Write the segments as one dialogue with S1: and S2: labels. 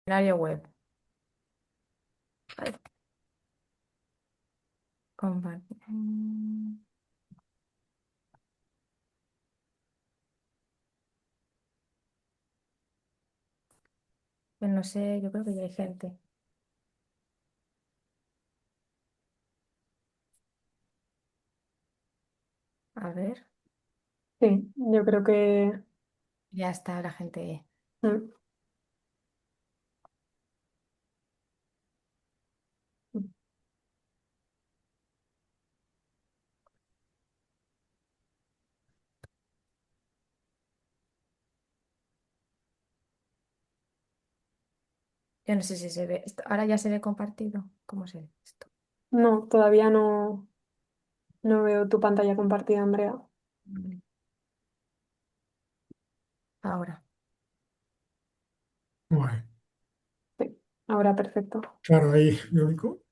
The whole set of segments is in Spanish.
S1: Área web. Ay, compartir. Pues no sé, yo creo que ya hay gente. A ver,
S2: Sí, yo creo que
S1: ya está la gente.
S2: mm,
S1: Yo no sé si se ve. Ahora ya se ve compartido. ¿Cómo se ve esto?
S2: no, todavía no veo tu pantalla compartida, Andrea.
S1: Vale. Ahora.
S3: Guay.
S2: Sí, ahora perfecto.
S3: Claro, ahí lo único.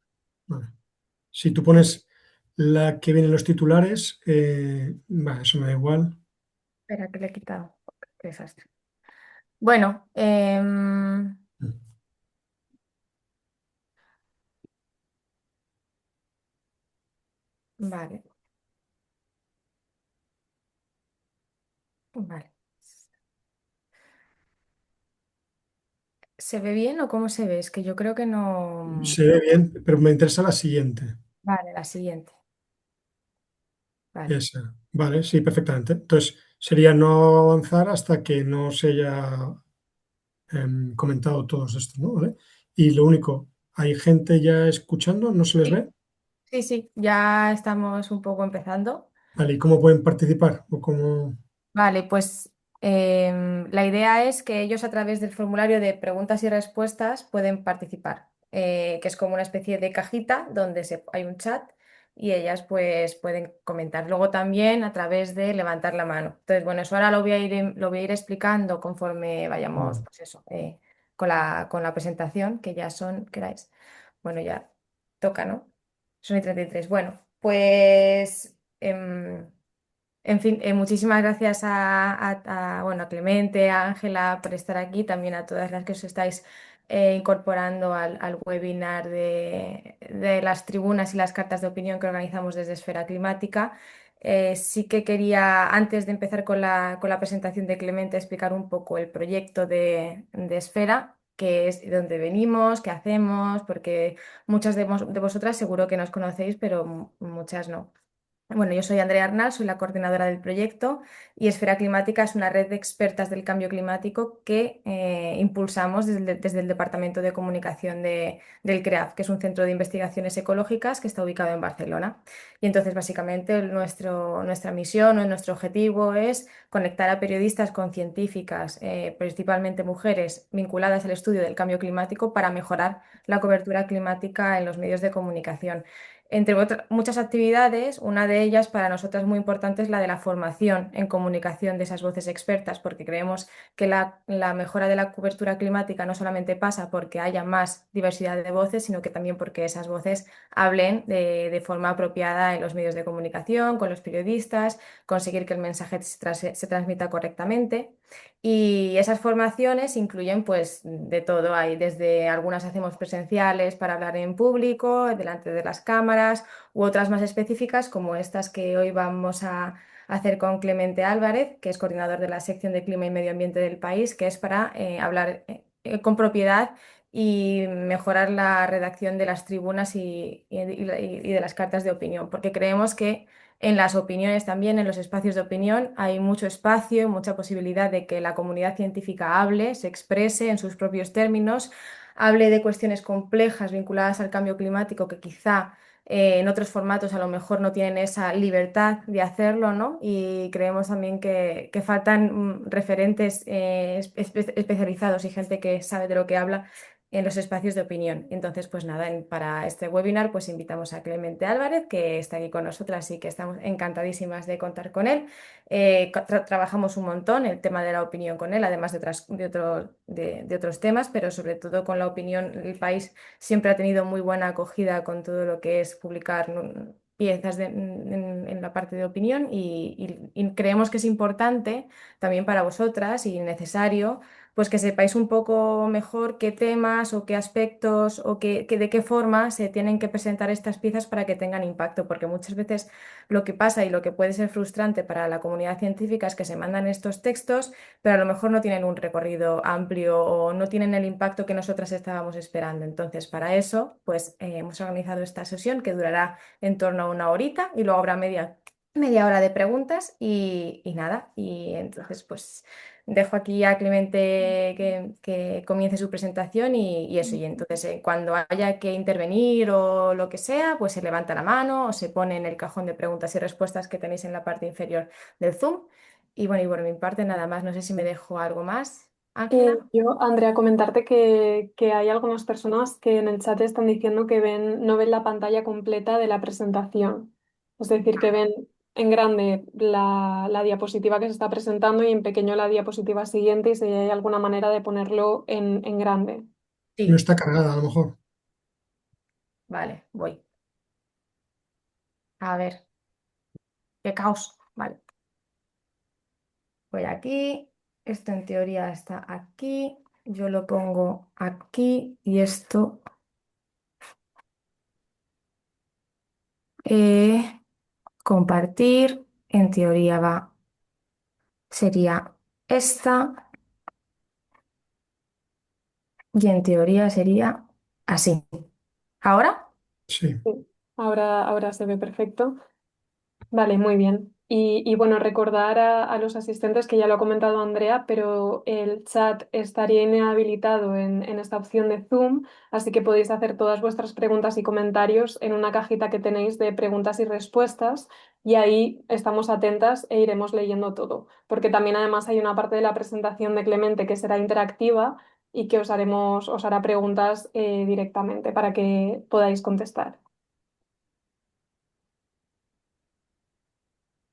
S3: Vale. Si tú pones la que viene en los titulares, eso me da igual.
S1: Espera, que le he quitado. Qué desastre. Bueno, vale, vale. ¿Se ve bien o cómo se ve? Es que yo creo que no.
S3: Se ve bien, pero me interesa la siguiente.
S1: Vale, la siguiente. Vale.
S3: Esa. Vale, sí, perfectamente. Entonces, sería no avanzar hasta que no se haya comentado todos estos, ¿no? ¿Vale? Y lo único, ¿hay gente ya escuchando? ¿No se les
S1: Sí,
S3: ve?
S1: sí, sí, ya estamos un poco empezando.
S3: Vale, ¿y cómo pueden participar? ¿O cómo?
S1: Vale, pues la idea es que ellos a través del formulario de preguntas y respuestas pueden participar, que es como una especie de cajita donde hay un chat y ellas pues pueden comentar. Luego también a través de levantar la mano. Entonces, bueno, eso ahora lo voy a ir explicando conforme vayamos,
S3: Mm.
S1: pues eso, con la presentación, que ya son, ¿qué hora es? Bueno, ya toca, ¿no? Son y 33. Bueno, pues... en fin, muchísimas gracias bueno, a Clemente, a Ángela por estar aquí, también a todas las que os estáis incorporando al webinar de las tribunas y las cartas de opinión que organizamos desde Esfera Climática. Sí que quería, antes de empezar con la presentación de Clemente, explicar un poco el proyecto de Esfera, qué es, de dónde venimos, qué hacemos, porque muchas de vosotras seguro que nos conocéis, pero muchas no. Bueno, yo soy Andrea Arnal, soy la coordinadora del proyecto y Esfera Climática es una red de expertas del cambio climático que impulsamos desde el Departamento de Comunicación del CREAF, que es un centro de investigaciones ecológicas que está ubicado en Barcelona. Y entonces, básicamente, nuestra misión o nuestro objetivo es conectar a periodistas con científicas, principalmente mujeres, vinculadas al estudio del cambio climático para mejorar la cobertura climática en los medios de comunicación. Entre muchas actividades, una de ellas para nosotras muy importante es la de la formación en comunicación de esas voces expertas, porque creemos que la mejora de la cobertura climática no solamente pasa porque haya más diversidad de voces, sino que también porque esas voces hablen de forma apropiada en los medios de comunicación, con los periodistas, conseguir que el mensaje se transmita correctamente. Y esas formaciones incluyen pues de todo. Hay desde algunas hacemos presenciales para hablar en público, delante de las cámaras, u otras más específicas como estas que hoy vamos a hacer con Clemente Álvarez, que es coordinador de la sección de Clima y Medio Ambiente del país, que es para hablar con propiedad y mejorar la redacción de las tribunas y de las cartas de opinión, porque creemos que en las opiniones también, en los espacios de opinión, hay mucho espacio, mucha posibilidad de que la comunidad científica hable, se exprese en sus propios términos, hable de cuestiones complejas vinculadas al cambio climático que quizá en otros formatos a lo mejor no tienen esa libertad de hacerlo, ¿no? Y creemos también que faltan referentes especializados y gente que sabe de lo que habla en los espacios de opinión. Entonces, pues nada, para este webinar pues invitamos a Clemente Álvarez, que está aquí con nosotras y que estamos encantadísimas de contar con él. Trabajamos un montón el tema de la opinión con él, además de otros temas, pero sobre todo con la opinión. El país siempre ha tenido muy buena acogida con todo lo que es publicar piezas en la parte de opinión y creemos que es importante también para vosotras y necesario pues que sepáis un poco mejor qué temas o qué aspectos o de qué forma se tienen que presentar estas piezas para que tengan impacto, porque muchas veces lo que pasa y lo que puede ser frustrante para la comunidad científica es que se mandan estos textos, pero a lo mejor no tienen un recorrido amplio o no tienen el impacto que nosotras estábamos esperando. Entonces, para eso, pues hemos organizado esta sesión que durará en torno a una horita y luego habrá media hora de preguntas y nada. Y entonces, pues dejo aquí a Clemente que comience su presentación y eso. Y entonces, cuando haya que intervenir o lo que sea, pues se levanta la mano o se pone en el cajón de preguntas y respuestas que tenéis en la parte inferior del Zoom. Y bueno, mi parte nada más. No sé si me dejo algo más. Ángela.
S2: Yo, Andrea, comentarte que hay algunas personas que en el chat están diciendo que no ven la pantalla completa de la presentación. Es decir, que ven en grande la diapositiva que se está presentando y en pequeño la diapositiva siguiente y si hay alguna manera de ponerlo en grande.
S3: No
S1: Sí,
S3: está cargada a lo mejor.
S1: vale, voy. A ver, qué caos. Vale, voy aquí. Esto en teoría está aquí. Yo lo pongo aquí y esto eh, compartir. En teoría sería esta y en teoría sería así. ¿Ahora?
S3: Sí,
S2: Sí. Ahora se ve perfecto. Vale, muy bien. Y bueno, recordar a los asistentes que ya lo ha comentado Andrea, pero el chat estaría inhabilitado en esta opción de Zoom, así que podéis hacer todas vuestras preguntas y comentarios en una cajita que tenéis de preguntas y respuestas y ahí estamos atentas e iremos leyendo todo, porque también además hay una parte de la presentación de Clemente que será interactiva y que os hará preguntas directamente para que podáis contestar.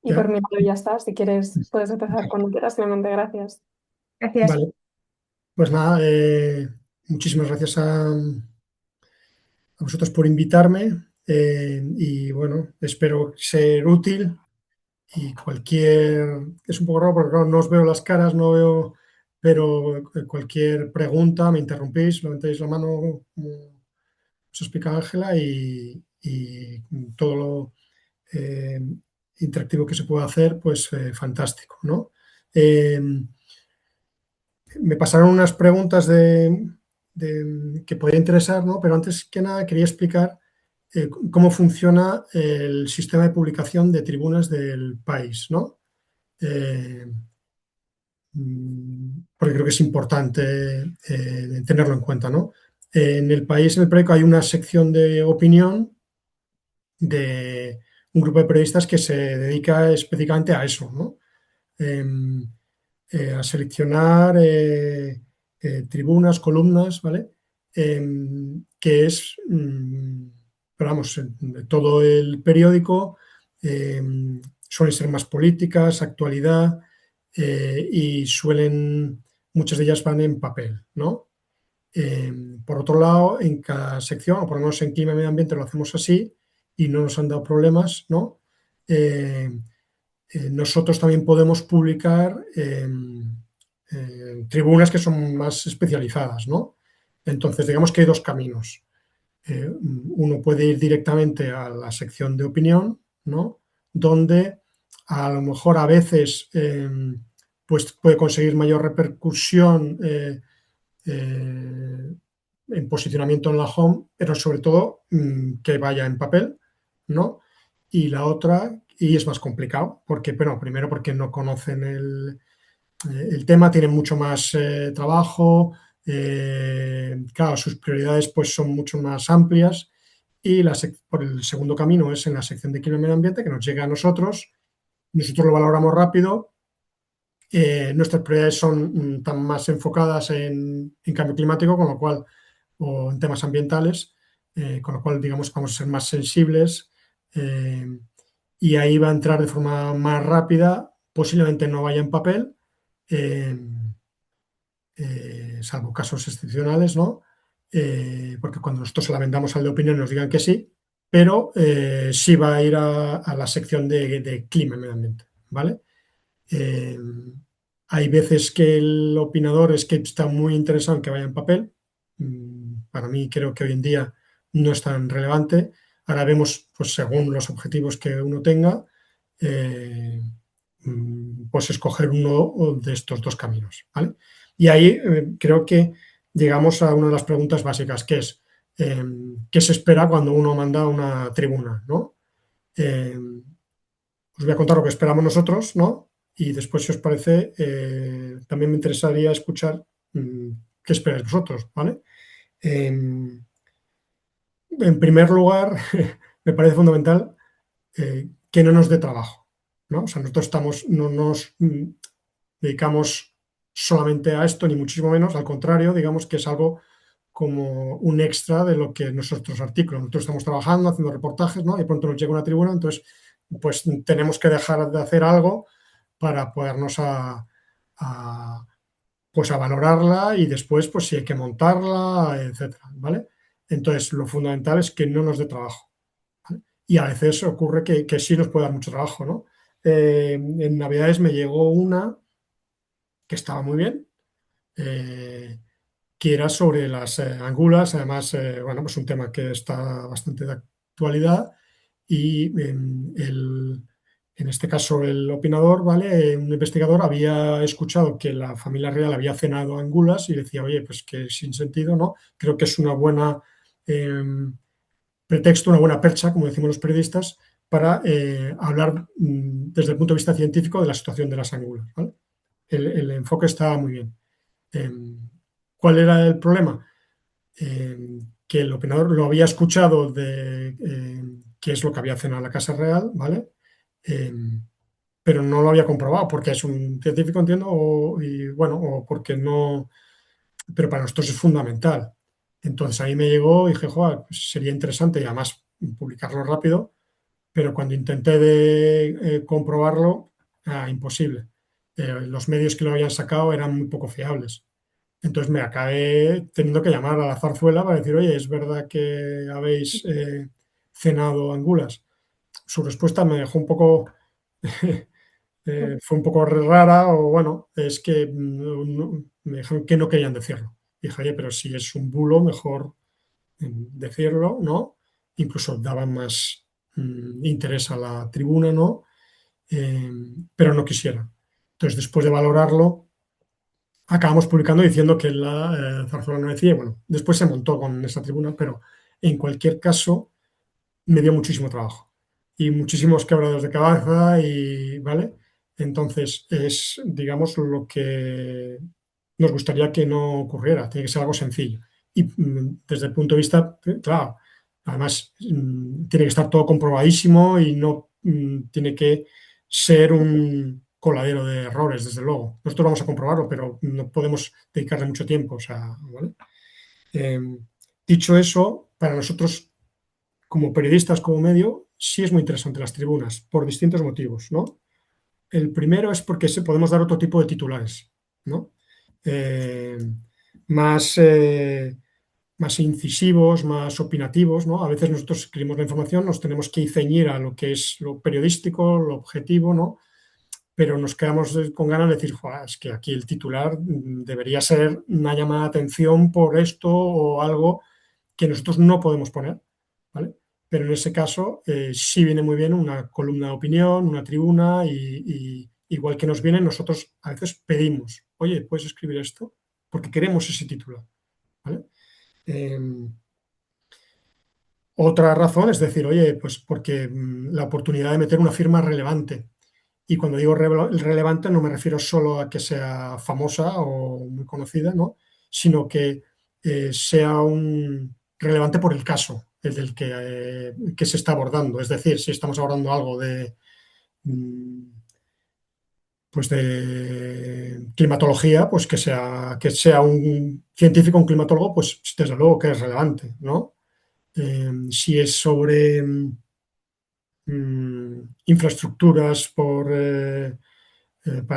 S2: Y por
S3: ya,
S2: mi lado ya está. Si quieres, puedes empezar cuando quieras, Clemente. Gracias.
S1: Gracias.
S3: vale. Pues nada, muchísimas gracias a vosotros por invitarme y bueno, espero ser útil y es un poco raro porque claro, no os veo las caras, no veo, pero cualquier pregunta me interrumpís, levantáis la mano, como os explica Ángela, y todo lo eh, interactivo que se puede hacer, pues fantástico, ¿no? Eh, Me pasaron unas preguntas que podría interesar, ¿no? Pero antes que nada quería explicar cómo funciona el sistema de publicación de tribunas del país, ¿no? Eh, Porque creo que es importante tenerlo en cuenta, ¿no? En el país, en el periódico, hay una sección de opinión de un grupo de periodistas que se dedica específicamente a eso, ¿no? Em, a seleccionar tribunas, columnas, ¿vale? Que es, pero vamos, de todo el periódico, suelen ser más políticas, actualidad, y muchas de ellas van en papel, ¿no? Por otro lado, en cada sección, o por lo menos en clima y medio ambiente lo hacemos así y no nos han dado problemas, ¿no? Eh, Nosotros también podemos publicar tribunas que son más especializadas, ¿no? Entonces, digamos que hay dos caminos. Uno puede ir directamente a la sección de opinión, ¿no? Donde a lo mejor a veces pues puede conseguir mayor repercusión eh, en posicionamiento en la home, pero sobre todo que vaya en papel, ¿no? Y la otra, y es más complicado, porque, bueno, primero porque no conocen el tema, tienen mucho más trabajo, claro, sus prioridades pues son mucho más amplias y por el segundo camino es en la sección de clima y medio ambiente que nos llega a nosotros lo valoramos rápido, nuestras prioridades son tan más enfocadas en cambio climático, con lo cual, o en temas ambientales, con lo cual, digamos, vamos a ser más sensibles eh, y ahí va a entrar de forma más rápida, posiblemente no vaya en papel, eh, salvo casos excepcionales, ¿no? Porque cuando nosotros se la vendamos al de opinión nos digan que sí, pero sí va a ir a la sección de clima y medio ambiente, ¿vale? Eh, Hay veces que el opinador es que está muy interesado en que vaya en papel. Para mí creo que hoy en día no es tan relevante. Ahora vemos, pues según los objetivos que uno tenga, eh, pues escoger uno de estos dos caminos, ¿vale? Y ahí creo que llegamos a una de las preguntas básicas, que es eh, ¿qué se espera cuando uno manda una tribuna, ¿no? Eh, Os voy a contar lo que esperamos nosotros, ¿no? Y después, si os parece, también me interesaría escuchar mm, qué esperáis vosotros, ¿vale? En, en primer lugar, me parece fundamental que no nos dé trabajo, ¿no? O sea, nosotros no nos dedicamos solamente a esto, ni muchísimo menos, al contrario, digamos que es algo como un extra de lo que nuestros artículos. Nosotros estamos trabajando, haciendo reportajes, ¿no? Y de pronto nos llega una tribuna, entonces, pues tenemos que dejar de hacer algo para podernos pues a valorarla y después, pues si hay que montarla, etcétera, ¿vale? Entonces, lo fundamental es que no nos dé trabajo, ¿vale? Y a veces ocurre que sí nos puede dar mucho trabajo, ¿no? En Navidades me llegó una que estaba muy bien, eh, que era sobre las angulas, además, bueno, pues un tema que está bastante de actualidad y en este caso el opinador, ¿vale? Un investigador había escuchado que la familia real había cenado angulas y decía, oye, pues que sin sentido, ¿no? Creo que es una buena eh, pretexto, una buena percha, como decimos los periodistas, para hablar desde el punto de vista científico de la situación de las angulas, ¿vale? El enfoque está muy bien. Eh, ¿Cuál era el problema? Que el opinador lo había escuchado de qué es lo que había cenado en la Casa Real, ¿vale? Eh, pero no lo había comprobado porque es un científico, entiendo, y bueno, o porque no, pero para nosotros es fundamental. Entonces ahí me llegó y dije, joder, pues sería interesante y además publicarlo rápido, pero cuando intenté comprobarlo, imposible. Los medios que lo habían sacado eran muy poco fiables. Entonces me acabé teniendo que llamar a la zarzuela para decir, oye, ¿es verdad que habéis cenado angulas? Su respuesta me dejó un poco, fue un poco rara, o bueno, es que me dijeron que no querían decirlo. Dije, oye, pero si es un bulo, mejor decirlo, ¿no? Incluso daban más interés a la tribuna, ¿no? Eh, pero no quisieron. Entonces, después de valorarlo, acabamos publicando diciendo que la zarzuela no decía, y bueno, después se montó con esa tribuna, pero en cualquier caso me dio muchísimo trabajo y muchísimos quebraderos de cabeza y, ¿vale? Entonces es, digamos, lo que nos gustaría que no ocurriera, tiene que ser algo sencillo. Y desde el punto de vista, claro, además tiene que estar todo comprobadísimo y no tiene que ser un coladero de errores, desde luego. Nosotros vamos a comprobarlo, pero no podemos dedicarle mucho tiempo, o sea, ¿vale? Eh, Dicho eso, para nosotros como periodistas, como medio, sí es muy interesante las tribunas, por distintos motivos, ¿no? El primero es porque podemos dar otro tipo de titulares, ¿no? Eh, más, más incisivos, más opinativos, ¿no? A veces nosotros escribimos la información, nos tenemos que ceñir a lo que es lo periodístico, lo objetivo, ¿no? Pero nos quedamos con ganas de decir, "Joder, es que aquí el titular debería ser una llamada de atención por esto o algo que nosotros no podemos poner, ¿vale? Pero en ese caso sí viene muy bien una columna de opinión, una tribuna y igual que nos viene, nosotros a veces pedimos, oye, ¿puedes escribir esto? Porque queremos ese titular, ¿vale? Eh, Otra razón es decir, oye, pues porque la oportunidad de meter una firma relevante. Y cuando digo relevante no me refiero solo a que sea famosa o muy conocida, ¿no? Sino que sea relevante por el caso, el del que se está abordando. Es decir, si estamos abordando algo mm, pues de climatología, pues que sea un científico, un climatólogo, pues desde luego que es relevante, ¿no? Si es sobre infraestructuras para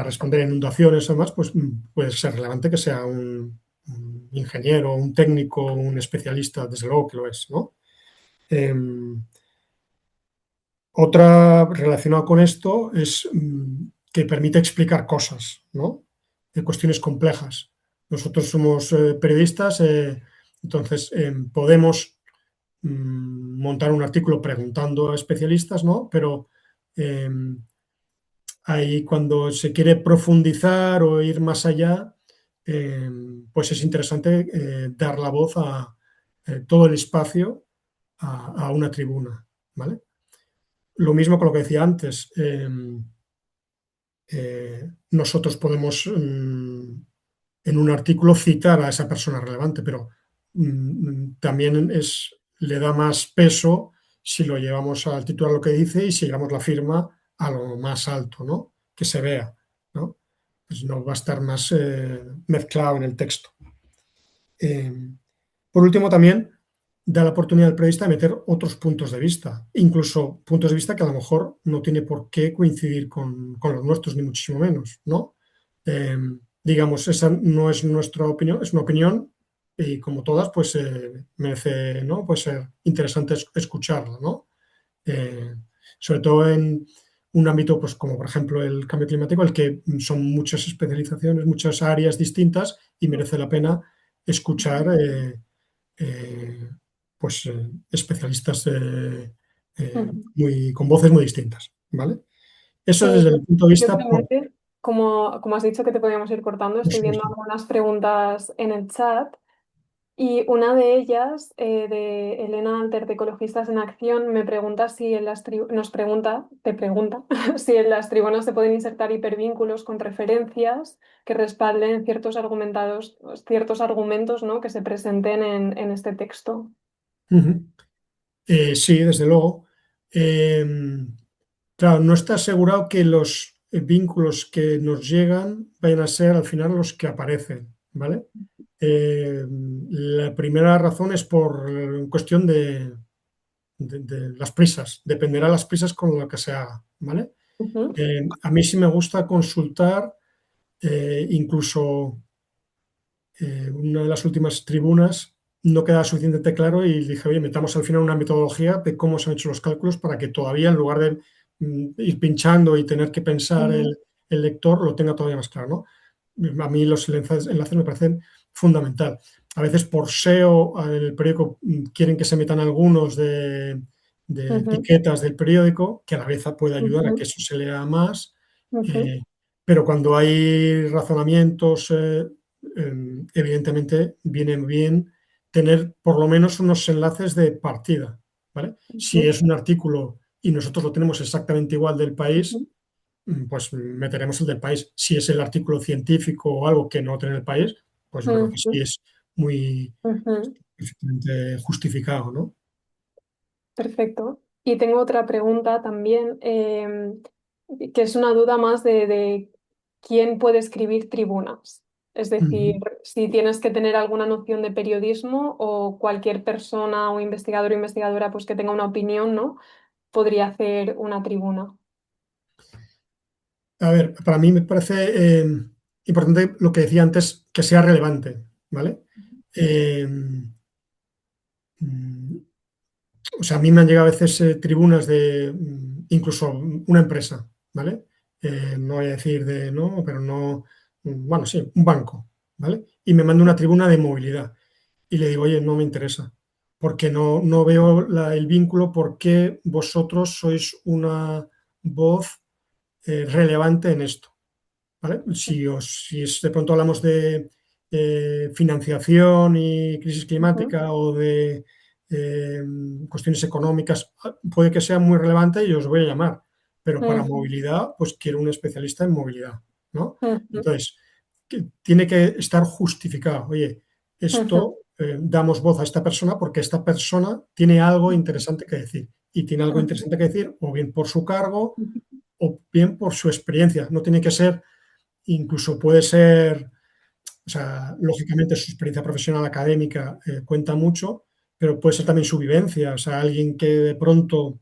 S3: responder a inundaciones, además, pues puede ser relevante que sea un ingeniero, un técnico, un especialista, desde luego que lo es, ¿no? Eh, Otra relacionada con esto es que permite explicar cosas, ¿no? cuestiones complejas. Nosotros somos periodistas, entonces podemos montar un artículo preguntando a especialistas, ¿no? Pero eh, ahí cuando se quiere profundizar o ir más allá, eh, pues es interesante dar la voz a todo el espacio a una tribuna, ¿vale? Lo mismo con lo que decía antes. Nosotros podemos en un artículo citar a esa persona relevante, pero también le da más peso si lo llevamos al titular lo que dice y si llevamos la firma a lo más alto, ¿no? Que se vea, ¿no? Pues no va a estar más mezclado en el texto. Eh, por último, también da la oportunidad al periodista de meter otros puntos de vista, incluso puntos de vista que a lo mejor no tiene por qué coincidir con los nuestros, ni muchísimo menos, ¿no? Eh, digamos, esa no es nuestra opinión, es una opinión y como todas, pues merece, ¿no? Puede ser interesante escucharla, ¿no? Eh, sobre todo en un ámbito, pues como por ejemplo el cambio climático, el que son muchas especializaciones, muchas áreas distintas y merece la pena escuchar eh, pues especialistas
S2: Ujú.
S3: con voces muy distintas, ¿vale? Eso es
S2: Eh,
S3: desde el punto de
S2: yo
S3: vista
S2: brevemente, como has dicho que te podíamos ir cortando,
S3: por
S2: estoy viendo
S3: supuesto.
S2: algunas preguntas en el chat. Y una de ellas, de Elena Alter de Ecologistas en Acción, me pregunta si en nos pregunta, te pregunta, si en las tribunas se pueden insertar hipervínculos con referencias que respalden ciertos argumentos, ¿no? Que se presenten en este texto.
S3: Ujú. Sí, desde luego. Eh, claro, no está asegurado que los vínculos que nos llegan vayan a ser al final los que aparecen, ¿vale? La primera razón es por cuestión de las prisas, dependerá de las prisas con lo que se haga, ¿vale?
S2: Ujú,
S3: A mí sí me gusta consultar, incluso una de las últimas tribunas no quedaba suficientemente claro y dije, oye, metamos al final una metodología de cómo se han hecho los cálculos para que todavía en lugar de ir pinchando y tener que pensar
S2: ujú,
S3: el lector, lo tenga todavía más claro, ¿no? A mí los enlaces me parecen fundamental. A veces por SEO en el periódico quieren que se metan algunos de
S2: ujú,
S3: etiquetas del periódico, que a la vez puede ayudar a que
S2: ujú,
S3: eso se lea más.
S2: ujú,
S3: eh, pero cuando hay razonamientos, evidentemente viene bien tener por lo menos unos enlaces de partida, ¿vale? Si
S2: ujú,
S3: es un artículo y nosotros lo tenemos exactamente igual del país,
S2: ujú,
S3: pues meteremos el del país. Si es el artículo científico o algo que no tiene el país, pues yo creo que sí
S2: ujú,
S3: es muy
S2: ujú.
S3: perfectamente justificado, ¿no?
S2: Perfecto. Y tengo otra pregunta también, que es una duda más de quién puede escribir tribunas. Es decir,
S3: Ujú.
S2: si tienes que tener alguna noción de periodismo o cualquier persona o investigador o investigadora pues, que tenga una opinión, ¿no? Podría hacer una tribuna.
S3: A ver, para mí me parece importante lo que decía antes, que sea relevante, ¿vale? Eh, mm, o sea, a mí me han llegado a veces tribunas de incluso una empresa, ¿vale? No voy a decir de no, pero no, bueno, sí, un banco, ¿vale? Y me manda una tribuna de movilidad y le digo, oye, no me interesa, porque no veo el vínculo, porque vosotros sois una voz relevante en esto. ¿Vale? Si de pronto hablamos de financiación y crisis
S2: Ujú,
S3: climática o de eh, cuestiones económicas, puede que sea muy relevante y os voy a llamar, pero para
S2: ujú,
S3: movilidad, pues quiero un especialista en movilidad, ¿no?
S2: ujú,
S3: Entonces, tiene que estar justificado. Oye,
S2: ujú,
S3: esto damos voz a esta persona porque esta persona tiene algo interesante que decir y tiene algo
S2: ujú,
S3: interesante que decir o bien por su cargo
S2: ujú,
S3: o bien por su experiencia. No tiene que ser. Incluso puede ser, o sea, lógicamente su experiencia profesional académica cuenta mucho, pero puede ser también su vivencia, o sea, alguien que de pronto,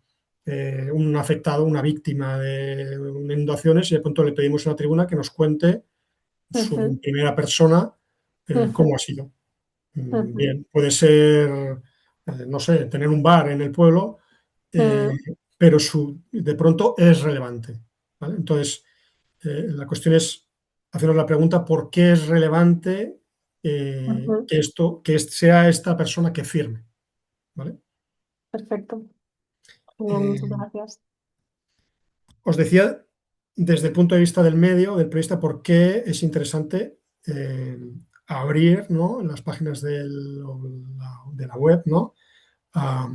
S3: un afectado, una víctima de inundaciones, y de pronto le pedimos una tribuna que nos cuente su
S2: ujú,
S3: primera persona
S2: ujú,
S3: cómo ha sido.
S2: ujú,
S3: Bien, puede ser, no sé, tener un bar en el pueblo, eh,
S2: ujú,
S3: pero de pronto es relevante, ¿vale? Entonces, la cuestión es hacernos la pregunta por qué es relevante
S2: Ujú.
S3: sea esta persona que firme, ¿vale?
S2: Perfecto. Genial, muchas
S3: Eh,
S2: gracias.
S3: Os decía, desde el punto de vista del medio, del periodista, por qué es interesante eh, abrir, ¿no?, en las páginas de la web, ¿no?, a,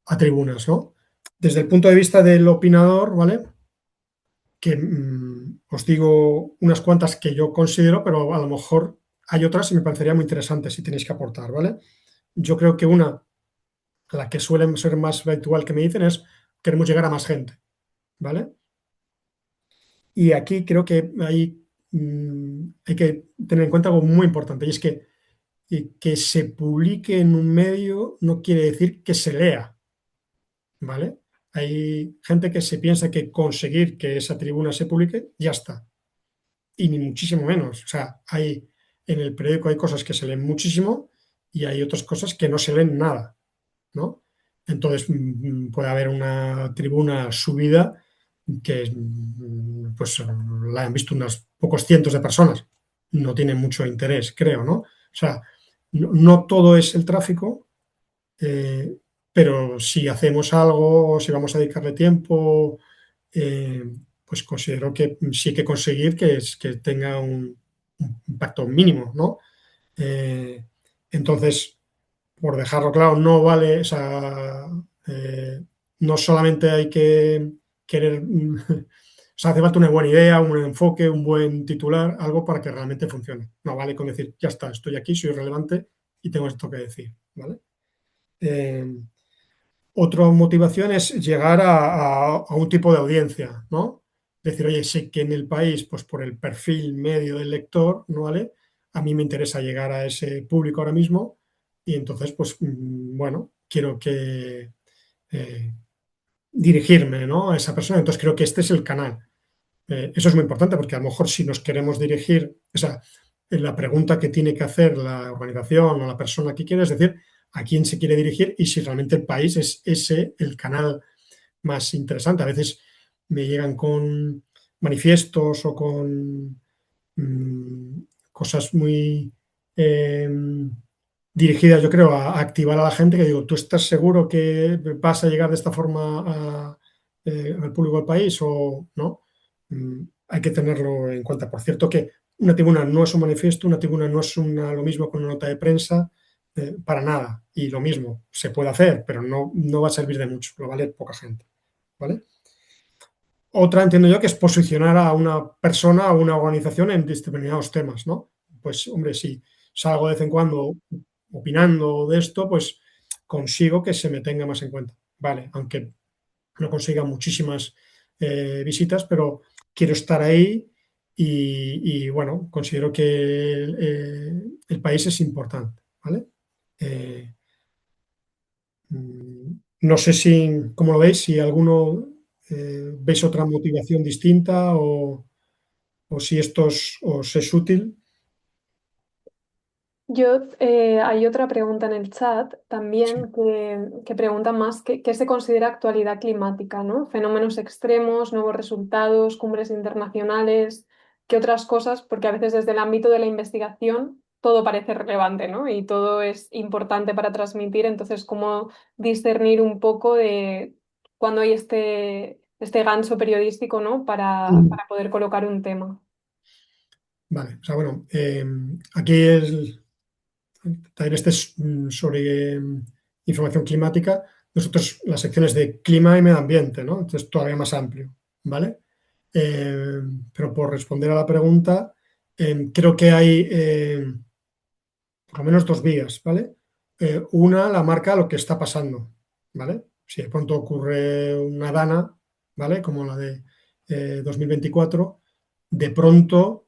S3: a tribunas, ¿no? Desde el punto de vista del opinador, ¿vale? Que os digo unas cuantas que yo considero, pero a lo mejor hay otras y me parecería muy interesante si tenéis que aportar, ¿vale? Yo creo que la que suele ser más habitual que me dicen es queremos llegar a más gente, ¿vale? Y aquí creo que hay que tener en cuenta algo muy importante, y es que se publique en un medio no quiere decir que se lea, ¿vale? Hay gente que se piensa que conseguir que esa tribuna se publique, ya está, y ni muchísimo menos. O sea, en el periódico hay cosas que se leen muchísimo y hay otras cosas que no se leen nada, ¿no? Entonces puede haber una tribuna subida que pues la han visto unos pocos cientos de personas. No tiene mucho interés, creo, ¿no? O sea, no todo es el tráfico, eh, pero si hacemos algo, si vamos a dedicarle tiempo, eh, pues considero que sí hay que conseguir que tenga un impacto mínimo, ¿no? Eh, entonces, por dejarlo claro, no vale, o sea, no solamente hay que querer, o sea, hace falta una buena idea, un buen enfoque, un buen titular, algo para que realmente funcione. No vale con decir, ya está, estoy aquí, soy relevante y tengo esto que decir, ¿vale? Eh, Otra motivación es llegar a un tipo de audiencia, ¿no? Decir, oye, sé que en el país, pues por el perfil medio del lector, ¿no vale? A mí me interesa llegar a ese público ahora mismo y entonces, pues, bueno, quiero eh, dirigirme, ¿no?, a esa persona. Entonces creo que este es el canal. Eso es muy importante porque a lo mejor si nos queremos dirigir, o sea, la pregunta que tiene que hacer la organización o la persona que quiere es decir, a quién se quiere dirigir y si realmente el país es ese el canal más interesante. A veces me llegan con manifiestos o con mm, cosas muy eh, dirigidas, yo creo, a activar a la gente, que digo, ¿tú estás seguro que vas a llegar de esta forma al público del país o no? Hay que tenerlo en cuenta. Por cierto, que una tribuna no es un manifiesto, una tribuna no es lo mismo con una nota de prensa, para nada. Y lo mismo, se puede hacer, pero no va a servir de mucho, lo va a leer poca gente, ¿vale? Otra entiendo yo que es posicionar a una persona o una organización en determinados temas, ¿no? Pues, hombre, si salgo de vez en cuando opinando de esto, pues consigo que se me tenga más en cuenta. Vale, aunque no consiga muchísimas visitas, pero quiero estar ahí bueno, considero que el país es importante, ¿vale? Eh, no sé si, ¿cómo lo veis? Si alguno veis otra motivación distinta o si esto os es útil.
S2: Hay otra pregunta en el chat
S3: Sí.
S2: también que pregunta más qué se considera actualidad climática, ¿no? Fenómenos extremos, nuevos resultados, cumbres internacionales, qué otras cosas, porque a veces desde el ámbito de la investigación todo parece relevante, ¿no? Y todo es importante para transmitir, entonces, ¿cómo discernir un poco de cuando hay este gancho periodístico, ¿no?
S3: Mm.
S2: Para poder colocar un tema.
S3: Vale, o sea, bueno, aquí también este es sobre información climática. Nosotros las secciones de clima y medio ambiente, ¿no? Entonces todavía más amplio, ¿vale? Eh, pero por responder a la pregunta, creo que hay por lo menos dos vías, ¿vale? Una, la marca lo que está pasando, ¿vale? Si de pronto ocurre una dana, ¿vale? Como la de 2024, de pronto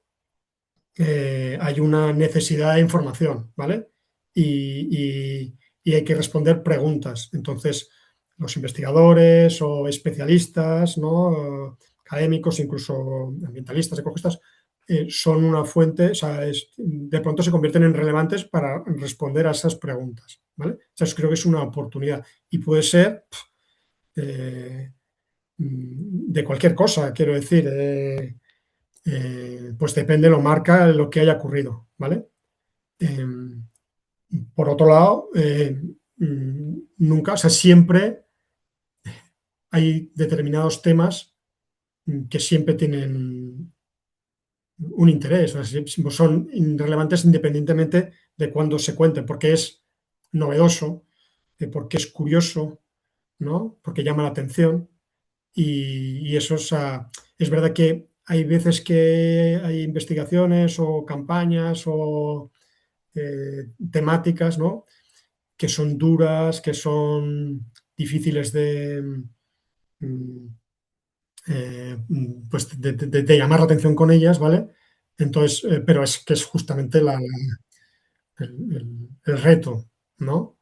S3: hay una necesidad de información, ¿vale? Y hay que responder preguntas. Entonces, los investigadores o especialistas, ¿no? Académicos, incluso ambientalistas, ecologistas, son una fuente, o sea, de pronto se convierten en relevantes para responder a esas preguntas, ¿vale? O sea, creo que es una oportunidad y puede ser de cualquier cosa, quiero decir. pues depende, lo marca lo que haya ocurrido, ¿vale? Eh, por otro lado, nunca, o sea, siempre hay determinados temas que siempre tienen un interés, o sea, son relevantes independientemente de cuándo se cuenten, porque es novedoso, porque es curioso, ¿no? Porque llama la atención y eso es verdad que hay veces que hay investigaciones o campañas o temáticas, ¿no? Que son duras, que son difíciles mm, pues de llamar la atención con ellas, ¿vale? Entonces, pero es que es justamente el reto, ¿no?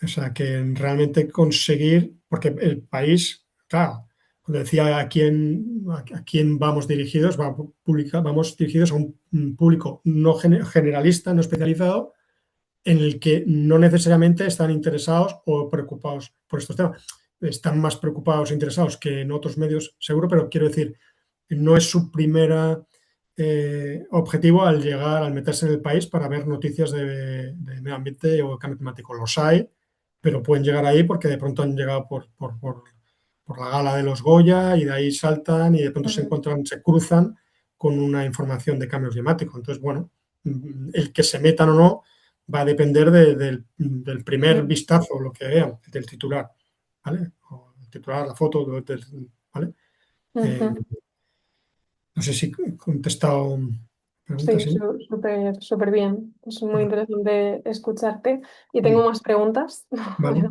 S3: O sea, que realmente conseguir, porque el país, claro, cuando decía a quién vamos dirigidos, vamos dirigidos a un público no generalista, no especializado, en el que no necesariamente están interesados o preocupados por estos temas. Están más preocupados e interesados que en otros medios, seguro, pero quiero decir, no es su primera objetivo al llegar, al meterse en el país para ver noticias de medio ambiente o cambio climático. Los hay, pero pueden llegar ahí porque de pronto han llegado por la gala de los Goya y de ahí saltan y de pronto se
S2: Ujú.
S3: encuentran, se cruzan con una información de cambio climático. Entonces, bueno, el que se metan o no va a depender del primer
S2: Mm.
S3: vistazo, lo que vean, del titular, ¿vale? O el titular, la foto, ¿vale? Eh,
S2: Ujú.
S3: no sé si he contestado preguntas,
S2: Sí,
S3: ¿sí?
S2: súper, súper bien. Es muy
S3: Vale,
S2: interesante escucharte. Y tengo
S3: bien,
S2: más preguntas.
S3: vale.
S2: Bueno,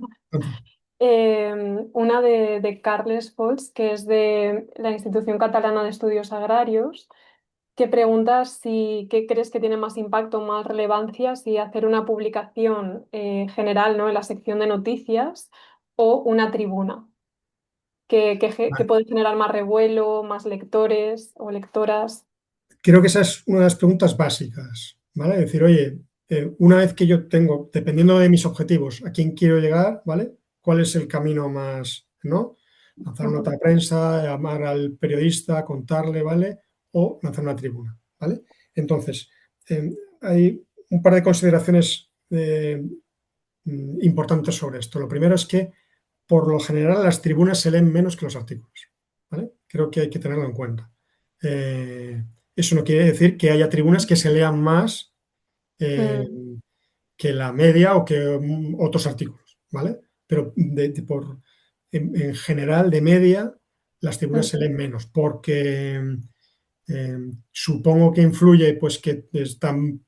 S2: una de Carles Folch, que es de la Institución Catalana de Estudios Agrarios, que pregunta si qué crees que tiene más impacto, más relevancia, si hacer una publicación general, ¿no? En la sección de noticias o una tribuna, que
S3: Vale.
S2: puede generar más revuelo, más lectores o lectoras.
S3: Creo que esa es una de las preguntas básicas, ¿vale? Decir, oye, una vez que yo tengo, dependiendo de mis objetivos, a quién quiero llegar, ¿vale? ¿Cuál es el camino más, ¿no? Lanzar una nota
S2: Ujú,
S3: de prensa, llamar al periodista, contarle, ¿vale? O lanzar una tribuna, ¿vale? Entonces, hay un par de consideraciones importantes sobre esto. Lo primero es que, por lo general, las tribunas se leen menos que los artículos, ¿vale? Creo que hay que tenerlo en cuenta. Eh, Eso no quiere decir que haya tribunas que se lean más eh,
S2: mm,
S3: que la media o que otros artículos, ¿vale? Pero en general, de media, las tribunas se
S2: ujú,
S3: leen menos porque supongo que influye pues que están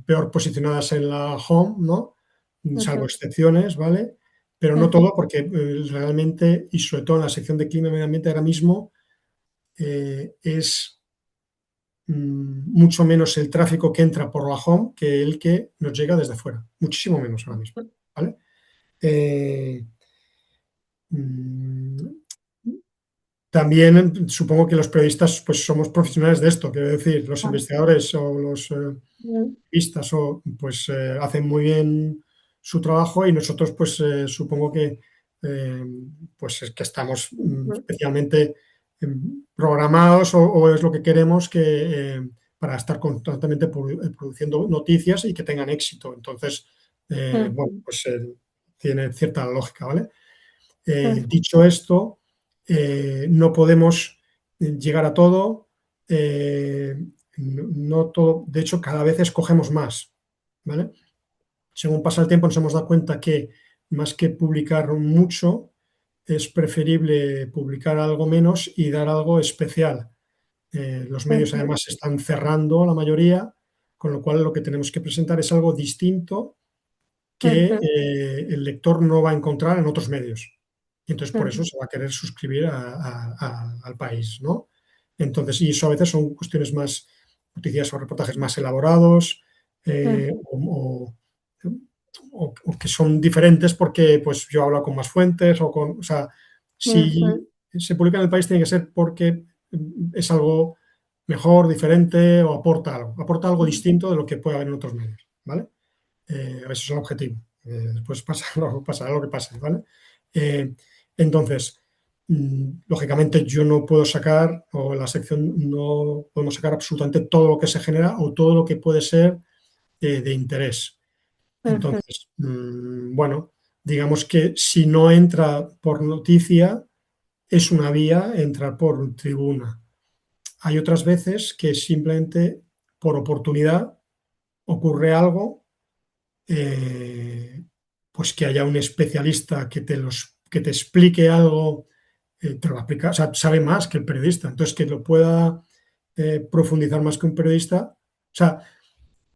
S3: peor posicionadas en la home, ¿no? Salvo
S2: ujú,
S3: excepciones, ¿vale? Pero no
S2: ujú,
S3: todo, porque realmente, y sobre todo en la sección de clima y medio ambiente ahora mismo, es mucho menos el tráfico que entra por la home que el que nos llega desde fuera. Muchísimo menos ahora mismo, ¿vale? Eh, mm, También supongo que los periodistas pues somos profesionales de esto, quiero decir, los
S2: ah,
S3: investigadores o los
S2: mm,
S3: periodistas pues hacen muy bien su trabajo y nosotros pues supongo que eh, pues es que estamos
S2: ujú,
S3: especialmente programados o es lo que queremos para estar constantemente produciendo noticias y que tengan éxito. Entonces, bueno,
S2: ujú,
S3: pues tiene cierta lógica, ¿vale?
S2: ujú,
S3: Dicho esto, no podemos llegar a todo, eh, no todo, de hecho, cada vez escogemos más, ¿vale? Según pasa el tiempo, nos hemos dado cuenta que más que publicar mucho, es preferible publicar algo menos y dar algo especial. Los medios
S2: ujú,
S3: además se están cerrando la mayoría, con lo cual lo que tenemos que presentar es algo distinto que
S2: ujú,
S3: el lector no va a encontrar en otros medios. Y entonces por eso
S2: ujú,
S3: se va a querer suscribir al país, ¿no? Entonces, y eso a veces son cuestiones más, noticias o reportajes más elaborados
S2: ujú,
S3: o que son diferentes porque pues yo hablo con más fuentes o sea, si
S2: ujú,
S3: se publica en el país tiene que ser porque es algo mejor, diferente o aporta algo
S2: ujú,
S3: distinto de lo que puede haber en otros medios, ¿vale? Ese es el objetivo. Después pasará lo que pase, ¿vale? Eh, entonces, Lógicamente yo no puedo sacar, o en la sección no podemos sacar absolutamente todo lo que se genera o todo lo que puede ser de interés.
S2: Ujú.
S3: Entonces, bueno, digamos que si no entra por noticia, es una vía entrar por tribuna. Hay otras veces que simplemente por oportunidad ocurre algo, eh, pues que haya un especialista que te explique algo, te lo va a explicar, o sea, sabe más que el periodista, entonces que lo pueda profundizar más que un periodista, o sea,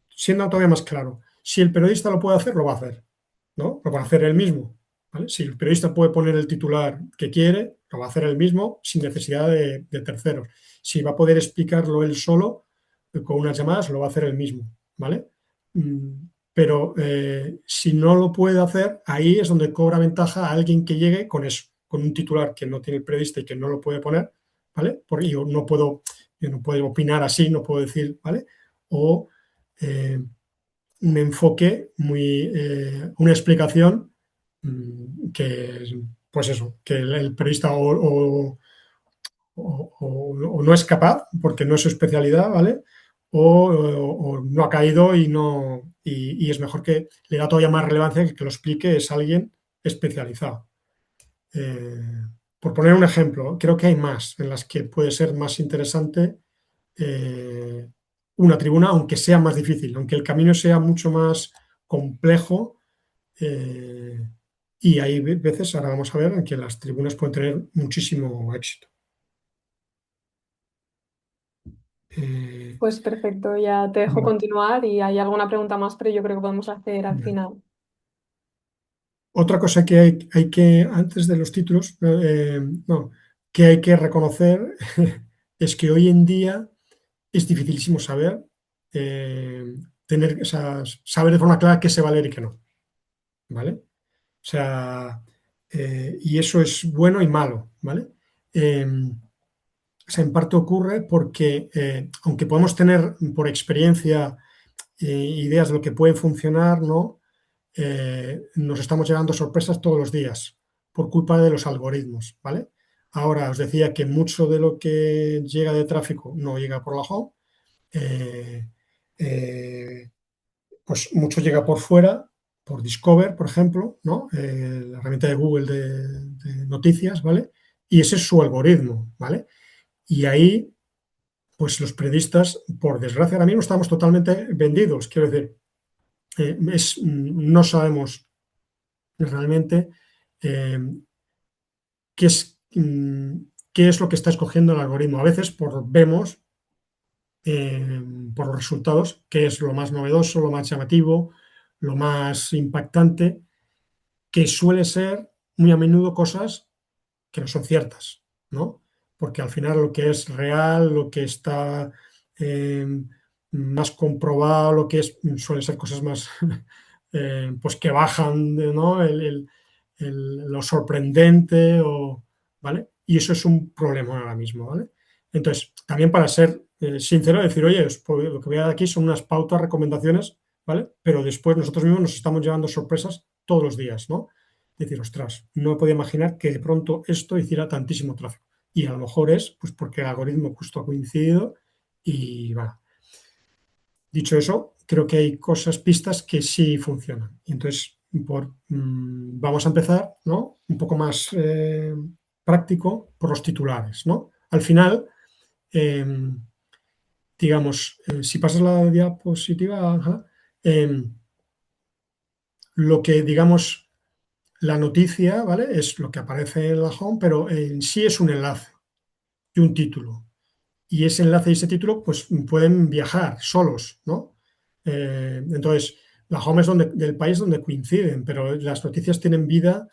S3: siendo todavía más claro, si el periodista lo puede hacer, lo va a hacer, ¿no? Lo va a hacer él mismo, ¿vale? Si el periodista puede poner el titular que quiere, lo va a hacer él mismo sin necesidad de terceros. Si va a poder explicarlo él solo, con unas llamadas, lo va a hacer él mismo, ¿vale? Pero si no lo puede hacer, ahí es donde cobra ventaja a alguien que llegue con eso, con un titular que no tiene el periodista y que no lo puede poner, ¿vale? Porque yo no puedo opinar así, no puedo decir, ¿vale? O eh, un enfoque una explicación que, pues eso, que el periodista o no es capaz, porque no es su especialidad, ¿vale? O no ha caído y es mejor que le da todavía más relevancia que lo explique es alguien especializado. Eh, por poner un ejemplo, creo que hay más en las que puede ser más interesante eh, una tribuna, aunque sea más difícil, aunque el camino sea mucho más complejo. eh, y hay veces, ahora vamos a ver, en que las tribunas pueden tener muchísimo éxito. Eh,
S2: Pues perfecto, ya te dejo
S3: bueno,
S2: continuar y hay alguna pregunta más, pero yo creo que podemos hacer al
S3: bien.
S2: final.
S3: Otra cosa que hay que, antes de los títulos, no, que hay que reconocer es que hoy en día es dificilísimo saber, eh, tener, o sea, saber de forma clara qué se va a leer y qué no, ¿vale? O sea, y eso es bueno y malo, ¿vale? O sea, en parte ocurre porque, aunque podemos tener por experiencia ideas de lo que puede funcionar, ¿no? Nos estamos llevando sorpresas todos los días por culpa de los algoritmos, ¿vale? Ahora os decía que mucho de lo que llega de tráfico no llega por la home, eh, eh, pues mucho llega por fuera, por Discover, por ejemplo, ¿no? La herramienta de Google de noticias, ¿vale? Y ese es su algoritmo, ¿vale? Y ahí, pues los periodistas, por desgracia, ahora mismo estamos totalmente vendidos. Quiero decir, no sabemos realmente eh, qué qué es lo que está escogiendo el algoritmo. A veces vemos por los resultados qué es lo más novedoso, lo más llamativo, lo más impactante, que suele ser muy a menudo cosas que no son ciertas, ¿no? Porque al final lo que es real, lo que está eh, más comprobado, lo que es, suelen ser cosas más, pues que bajan, ¿no? Lo sorprendente, ¿vale? Y eso es un problema ahora mismo, ¿vale? Entonces, también para ser sincero, decir, oye, lo que voy a dar aquí son unas pautas, recomendaciones, ¿vale? Pero después nosotros mismos nos estamos llevando sorpresas todos los días, ¿no? Decir, ostras, no me podía imaginar que de pronto esto hiciera tantísimo tráfico. Y a lo mejor es pues porque el algoritmo justo ha coincidido y va. Dicho eso, creo que hay cosas, pistas que sí funcionan. Y entonces, vamos a empezar, ¿no? Un poco más práctico por los titulares, ¿no? Al final, eh, digamos, si pasas la diapositiva, Ángela, eh, lo que, digamos, la noticia, ¿vale? Es lo que aparece en la home, pero en sí es un enlace y un título. Y ese enlace y ese título, pues pueden viajar solos, ¿no? Entonces, la home es del país donde coinciden, pero las noticias tienen vida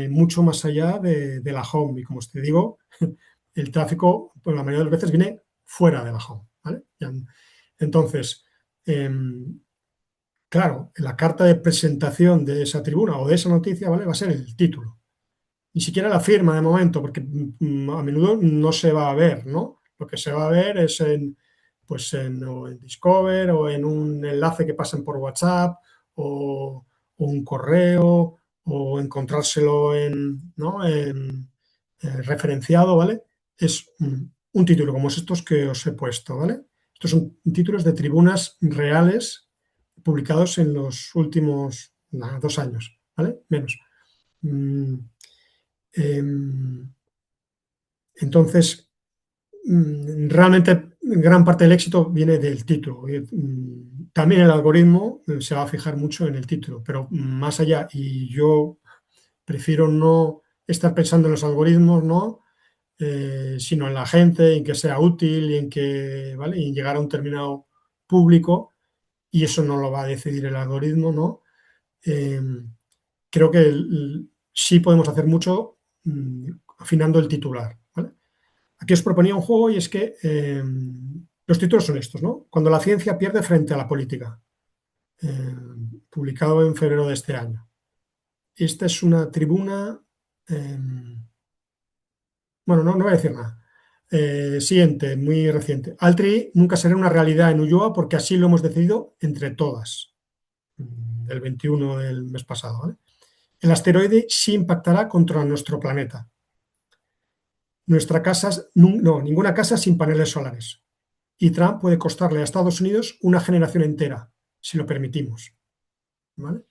S3: mucho más allá de la home. Y como te digo, el tráfico, pues la mayoría de las veces viene fuera de la home, ¿vale? Entonces, claro, la carta de presentación de esa tribuna o de esa noticia, ¿vale? Va a ser el título. Ni siquiera la firma de momento, porque a menudo no se va a ver, ¿no? Lo que se va a ver es o en Discover o en un enlace que pasen por WhatsApp o un correo o encontrárselo ¿no? referenciado, ¿vale? Es un título como estos que os he puesto, ¿vale? Estos son títulos de tribunas reales publicados en los últimos 2 años, ¿vale? Menos. Mm, em, entonces, realmente gran parte del éxito viene del título. También el algoritmo se va a fijar mucho en el título, pero más allá, y yo prefiero no estar pensando en los algoritmos, ¿no? Sino en la gente, en que sea útil y en que, ¿vale? Y en llegar a un determinado público, y eso no lo va a decidir el algoritmo, ¿no? Eh, Creo que sí podemos hacer mucho afinando el titular, ¿vale? Aquí os proponía un juego y es que los títulos son estos, ¿no? Cuando la ciencia pierde frente a la política, eh, publicado en febrero de este año. Esta es una tribuna, eh, bueno, no voy a decir nada. Siguiente, muy reciente. Altri nunca será una realidad en Ulloa porque así lo hemos decidido entre todas, del 21 del mes pasado, ¿vale? El asteroide sí impactará contra nuestro planeta. Nuestra casa, no, ninguna casa sin paneles solares. Y Trump puede costarle a Estados Unidos una generación entera, si lo permitimos. ¿Vale?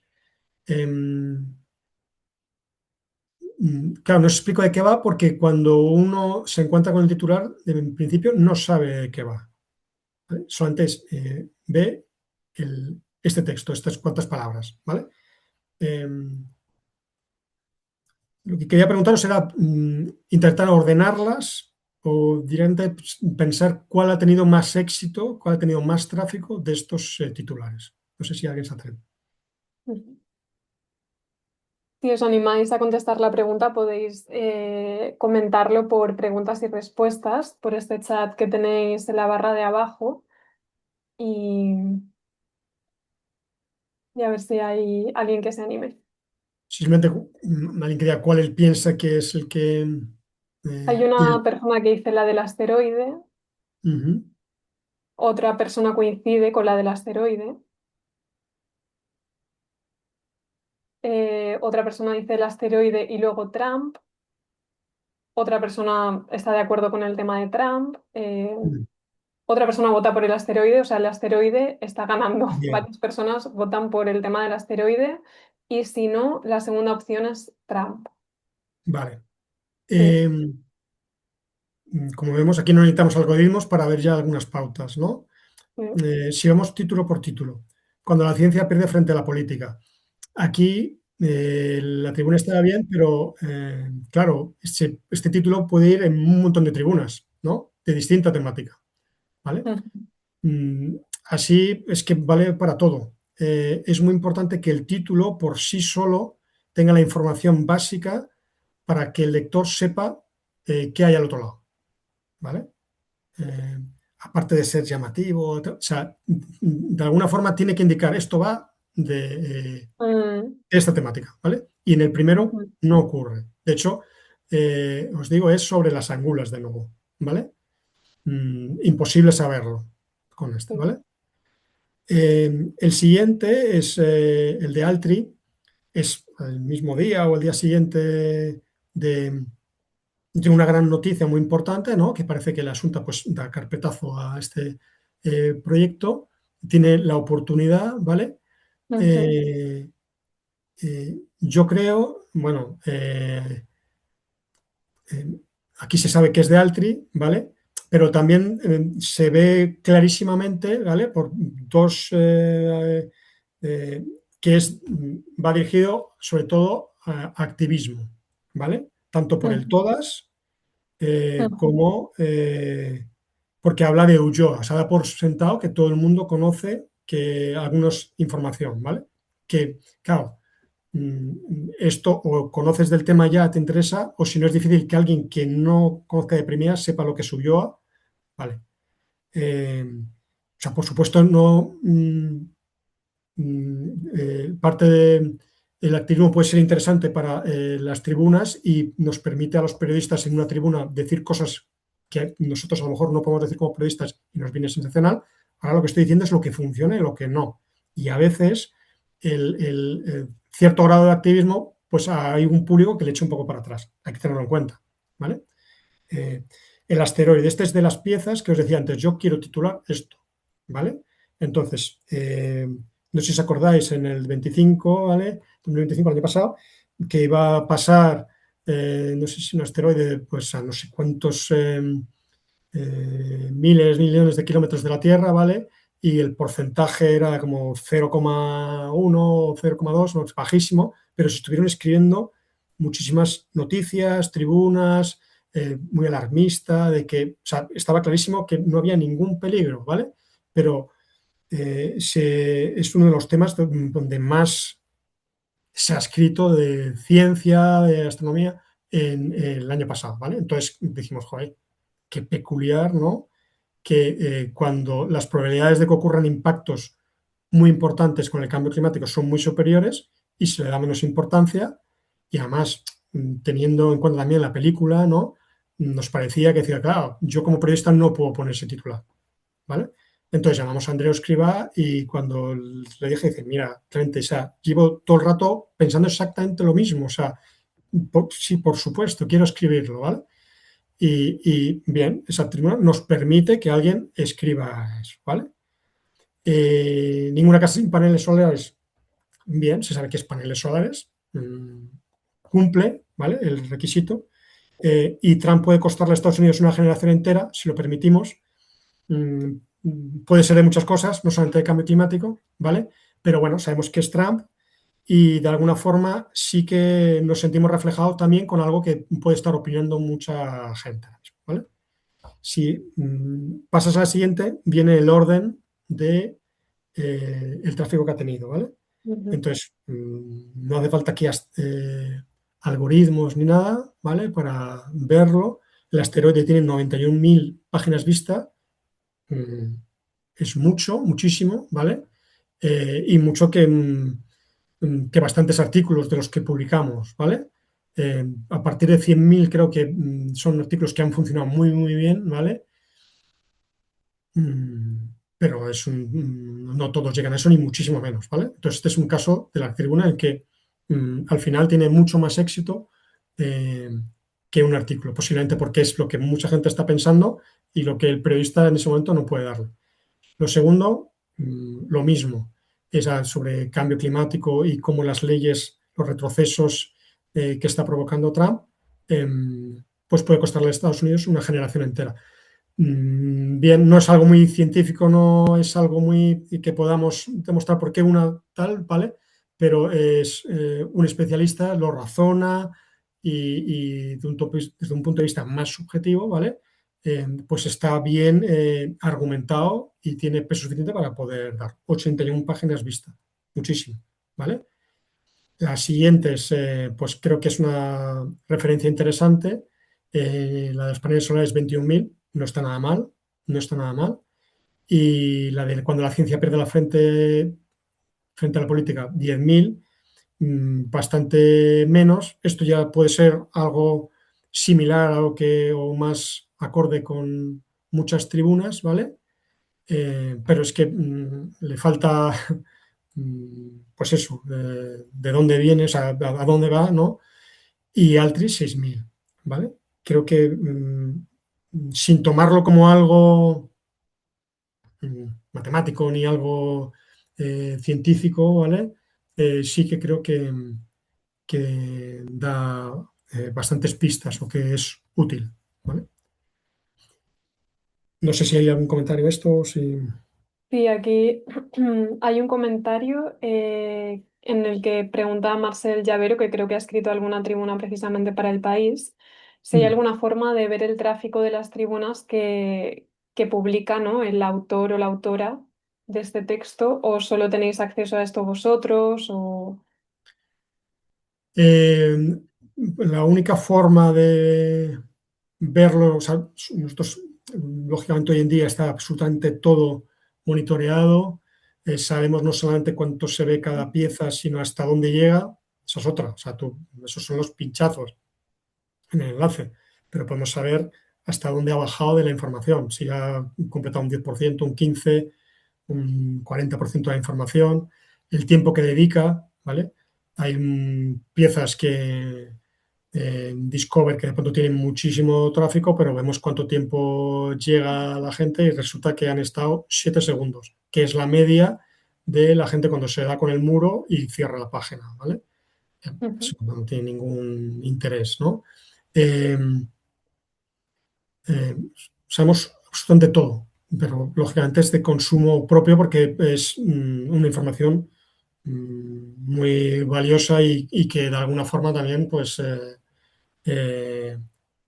S3: Claro, no os explico de qué va porque cuando uno se encuentra con el titular, en principio no sabe de qué va. ¿Vale? Solamente ve este texto, estas cuantas palabras. ¿Vale? Em, Lo que quería preguntaros era intentar ordenarlas o directamente pensar cuál ha tenido más éxito, cuál ha tenido más tráfico de estos titulares. No sé si alguien se atreve.
S2: Ujú. Si os animáis a contestar la pregunta, podéis comentarlo por preguntas y respuestas, por este chat que tenéis en la barra de abajo y, y a ver si hay alguien que se anime.
S3: Simplemente alguien que diga cuál él piensa que es el que...
S2: Hay una persona que dice la del asteroide,
S3: Ujú,
S2: otra persona coincide con la del asteroide, otra persona dice el asteroide y luego Trump, otra persona está de acuerdo con el tema de Trump,
S3: ujú.
S2: otra persona vota por el asteroide, o sea, el asteroide está ganando.
S3: Bien,
S2: Varias personas votan por el tema del asteroide y si no, la segunda opción es Trump.
S3: vale.
S2: Sí.
S3: Eh, Como vemos, aquí no necesitamos algoritmos para ver ya algunas pautas, ¿no?
S2: Sí.
S3: Si vamos título por título, cuando la ciencia pierde frente a la política. Aquí la tribuna está bien, pero claro, este título puede ir en un montón de tribunas, ¿no? De distinta temática, ¿vale?
S2: Ujú.
S3: Mm, Así es que vale para todo. Es muy importante que el título por sí solo tenga la información básica para que el lector sepa qué hay al otro lado, ¿vale? Eh, Aparte de ser llamativo, o sea, de alguna forma tiene que indicar esto va de
S2: Mm,
S3: esta temática, ¿vale? Y en el primero
S2: ujú.
S3: no ocurre. De hecho, os digo, es sobre las angulas de nuevo, ¿vale? Imposible saberlo con este,
S2: Sí.
S3: ¿vale? El siguiente es el de Altri, es el mismo día o el día siguiente de una gran noticia muy importante, ¿no? Que parece que el asunto pues, da carpetazo a este proyecto, tiene la oportunidad, ¿vale?
S2: Ujú.
S3: Eh, yo creo, bueno, eh, aquí se sabe que es de Altri, ¿vale? Pero también se ve clarísimamente, ¿vale? Por dos, que va dirigido sobre todo a activismo, ¿vale? Tanto por el
S2: Ujú.
S3: todas
S2: Ujú.
S3: como porque habla de Ulloa, se da por sentado que todo el mundo conoce que algunos información, ¿vale? Que, claro, esto o conoces del tema ya, te interesa, o si no es difícil que alguien que no conozca de primeras sepa lo que es Ulloa, ¿vale? O sea, por supuesto, no parte del activismo puede ser interesante para las tribunas y nos permite a los periodistas en una tribuna decir cosas que nosotros a lo mejor no podemos decir como periodistas y nos viene sensacional. Ahora lo que estoy diciendo es lo que funciona y lo que no. Y a veces cierto grado de activismo, pues hay un público que le echa un poco para atrás. Hay que tenerlo en cuenta. ¿vale? Eh, el asteroide, este es de las piezas que os decía antes, yo quiero titular esto, ¿vale? Entonces, no sé si os acordáis, en el 25, ¿vale? 2025, el año pasado, que iba a pasar, no sé si un asteroide, pues a no sé cuántos miles, millones de kilómetros de la Tierra, ¿vale? Y el porcentaje era como 0,1 o 0,2, no, es bajísimo, pero se estuvieron escribiendo muchísimas noticias, tribunas, muy alarmista, de que, o sea, estaba clarísimo que no había ningún peligro, ¿vale? Pero es uno de los temas donde más se ha escrito de ciencia, de astronomía, en el año pasado, ¿vale? Entonces dijimos, joder, qué peculiar, ¿no? Que cuando las probabilidades de que ocurran impactos muy importantes con el cambio climático son muy superiores y se le da menos importancia y además teniendo en cuenta también la película, ¿no? Nos parecía que decía, claro, yo como periodista no puedo poner ese titular, ¿vale? Entonces llamamos a Andreu Escribá y cuando le dije, dice, mira, Clemente, o sea, llevo todo el rato pensando exactamente lo mismo, o sea, sí, por supuesto, quiero escribirlo, ¿vale? Y bien, esa tribuna nos permite que alguien escriba eso, ¿vale? Ninguna casa sin paneles solares, bien, se sabe que es paneles solares, cumple, ¿vale? El requisito. Y Trump puede costarle a Estados Unidos una generación entera, si lo permitimos. Puede ser de muchas cosas, no solamente de cambio climático, ¿vale? Pero bueno, sabemos que es Trump y de alguna forma sí que nos sentimos reflejados también con algo que puede estar opinando mucha gente, ¿vale? Si pasas a la siguiente, viene el orden de el tráfico que ha tenido, ¿vale?
S2: Ujú,
S3: Entonces, no hace falta que algoritmos ni nada, ¿vale? Para verlo. El asteroide tiene 91.000 páginas vistas, mm, es mucho, muchísimo, ¿vale? Y mucho que bastantes artículos de los que publicamos, ¿vale? A partir de 100.000 creo que son artículos que han funcionado muy, muy bien, ¿vale? Pero no todos llegan a eso, ni muchísimo menos, ¿vale? Entonces, este es un caso de la tribuna en que al final tiene mucho más éxito eh, que un artículo, posiblemente porque es lo que mucha gente está pensando y lo que el periodista en ese momento no puede darle. Lo segundo, lo mismo, es sobre cambio climático y cómo las leyes, los retrocesos que está provocando Trump, pues puede costarle a Estados Unidos una generación entera. Bien, no es algo muy científico, no es algo muy que podamos demostrar por qué una tal, ¿vale? Pero es un especialista, lo razona y desde un punto de vista más subjetivo, ¿vale? Pues está bien argumentado y tiene peso suficiente para poder dar 81 páginas vistas, muchísimo, ¿vale? Las siguientes, pues creo que es una referencia interesante. La de los paneles solares 21.000 no está nada mal, no está nada mal. Y la de cuando la ciencia pierde la frente a la política, 10.000, bastante menos. Esto ya puede ser algo similar a lo que, o más acorde con muchas tribunas, ¿vale? Pero es que le falta, pues eso, de dónde viene, o sea, a dónde va, ¿no? Y Altris 6.000, ¿vale? Creo que sin tomarlo como algo matemático ni algo científico, ¿vale? Sí que creo que da bastantes pistas o que es útil, ¿vale? No sé si hay algún comentario a esto, si...
S2: sí, aquí hay un comentario en el que pregunta a Marcel Llavero, que creo que ha escrito alguna tribuna precisamente para El País, si hay
S3: Mm.
S2: alguna forma de ver el tráfico de las tribunas que publica, ¿no?, el autor o la autora de este texto, o solo tenéis acceso a esto vosotros, o...
S3: Eh, la única forma de verlo, o sea, nosotros, lógicamente hoy en día está absolutamente todo monitoreado, sabemos no solamente cuánto se ve cada pieza, sino hasta dónde llega, esa es otra, o sea, esos son los pinchazos en el enlace, pero podemos saber hasta dónde ha bajado de la información, si ha completado un 10%, un 15%, un 40% de la información, el tiempo que dedica, ¿vale? Hay piezas que Discover, que de pronto tiene muchísimo tráfico, pero vemos cuánto tiempo llega la gente y resulta que han estado 7 segundos, que es la media de la gente cuando se da con el muro y cierra la página, ¿vale?
S2: Ujú,
S3: Eso no tiene ningún interés, ¿no? Eh, Sabemos absolutamente todo, pero lógicamente es de consumo propio porque es una información muy valiosa y que de alguna forma también pues eh,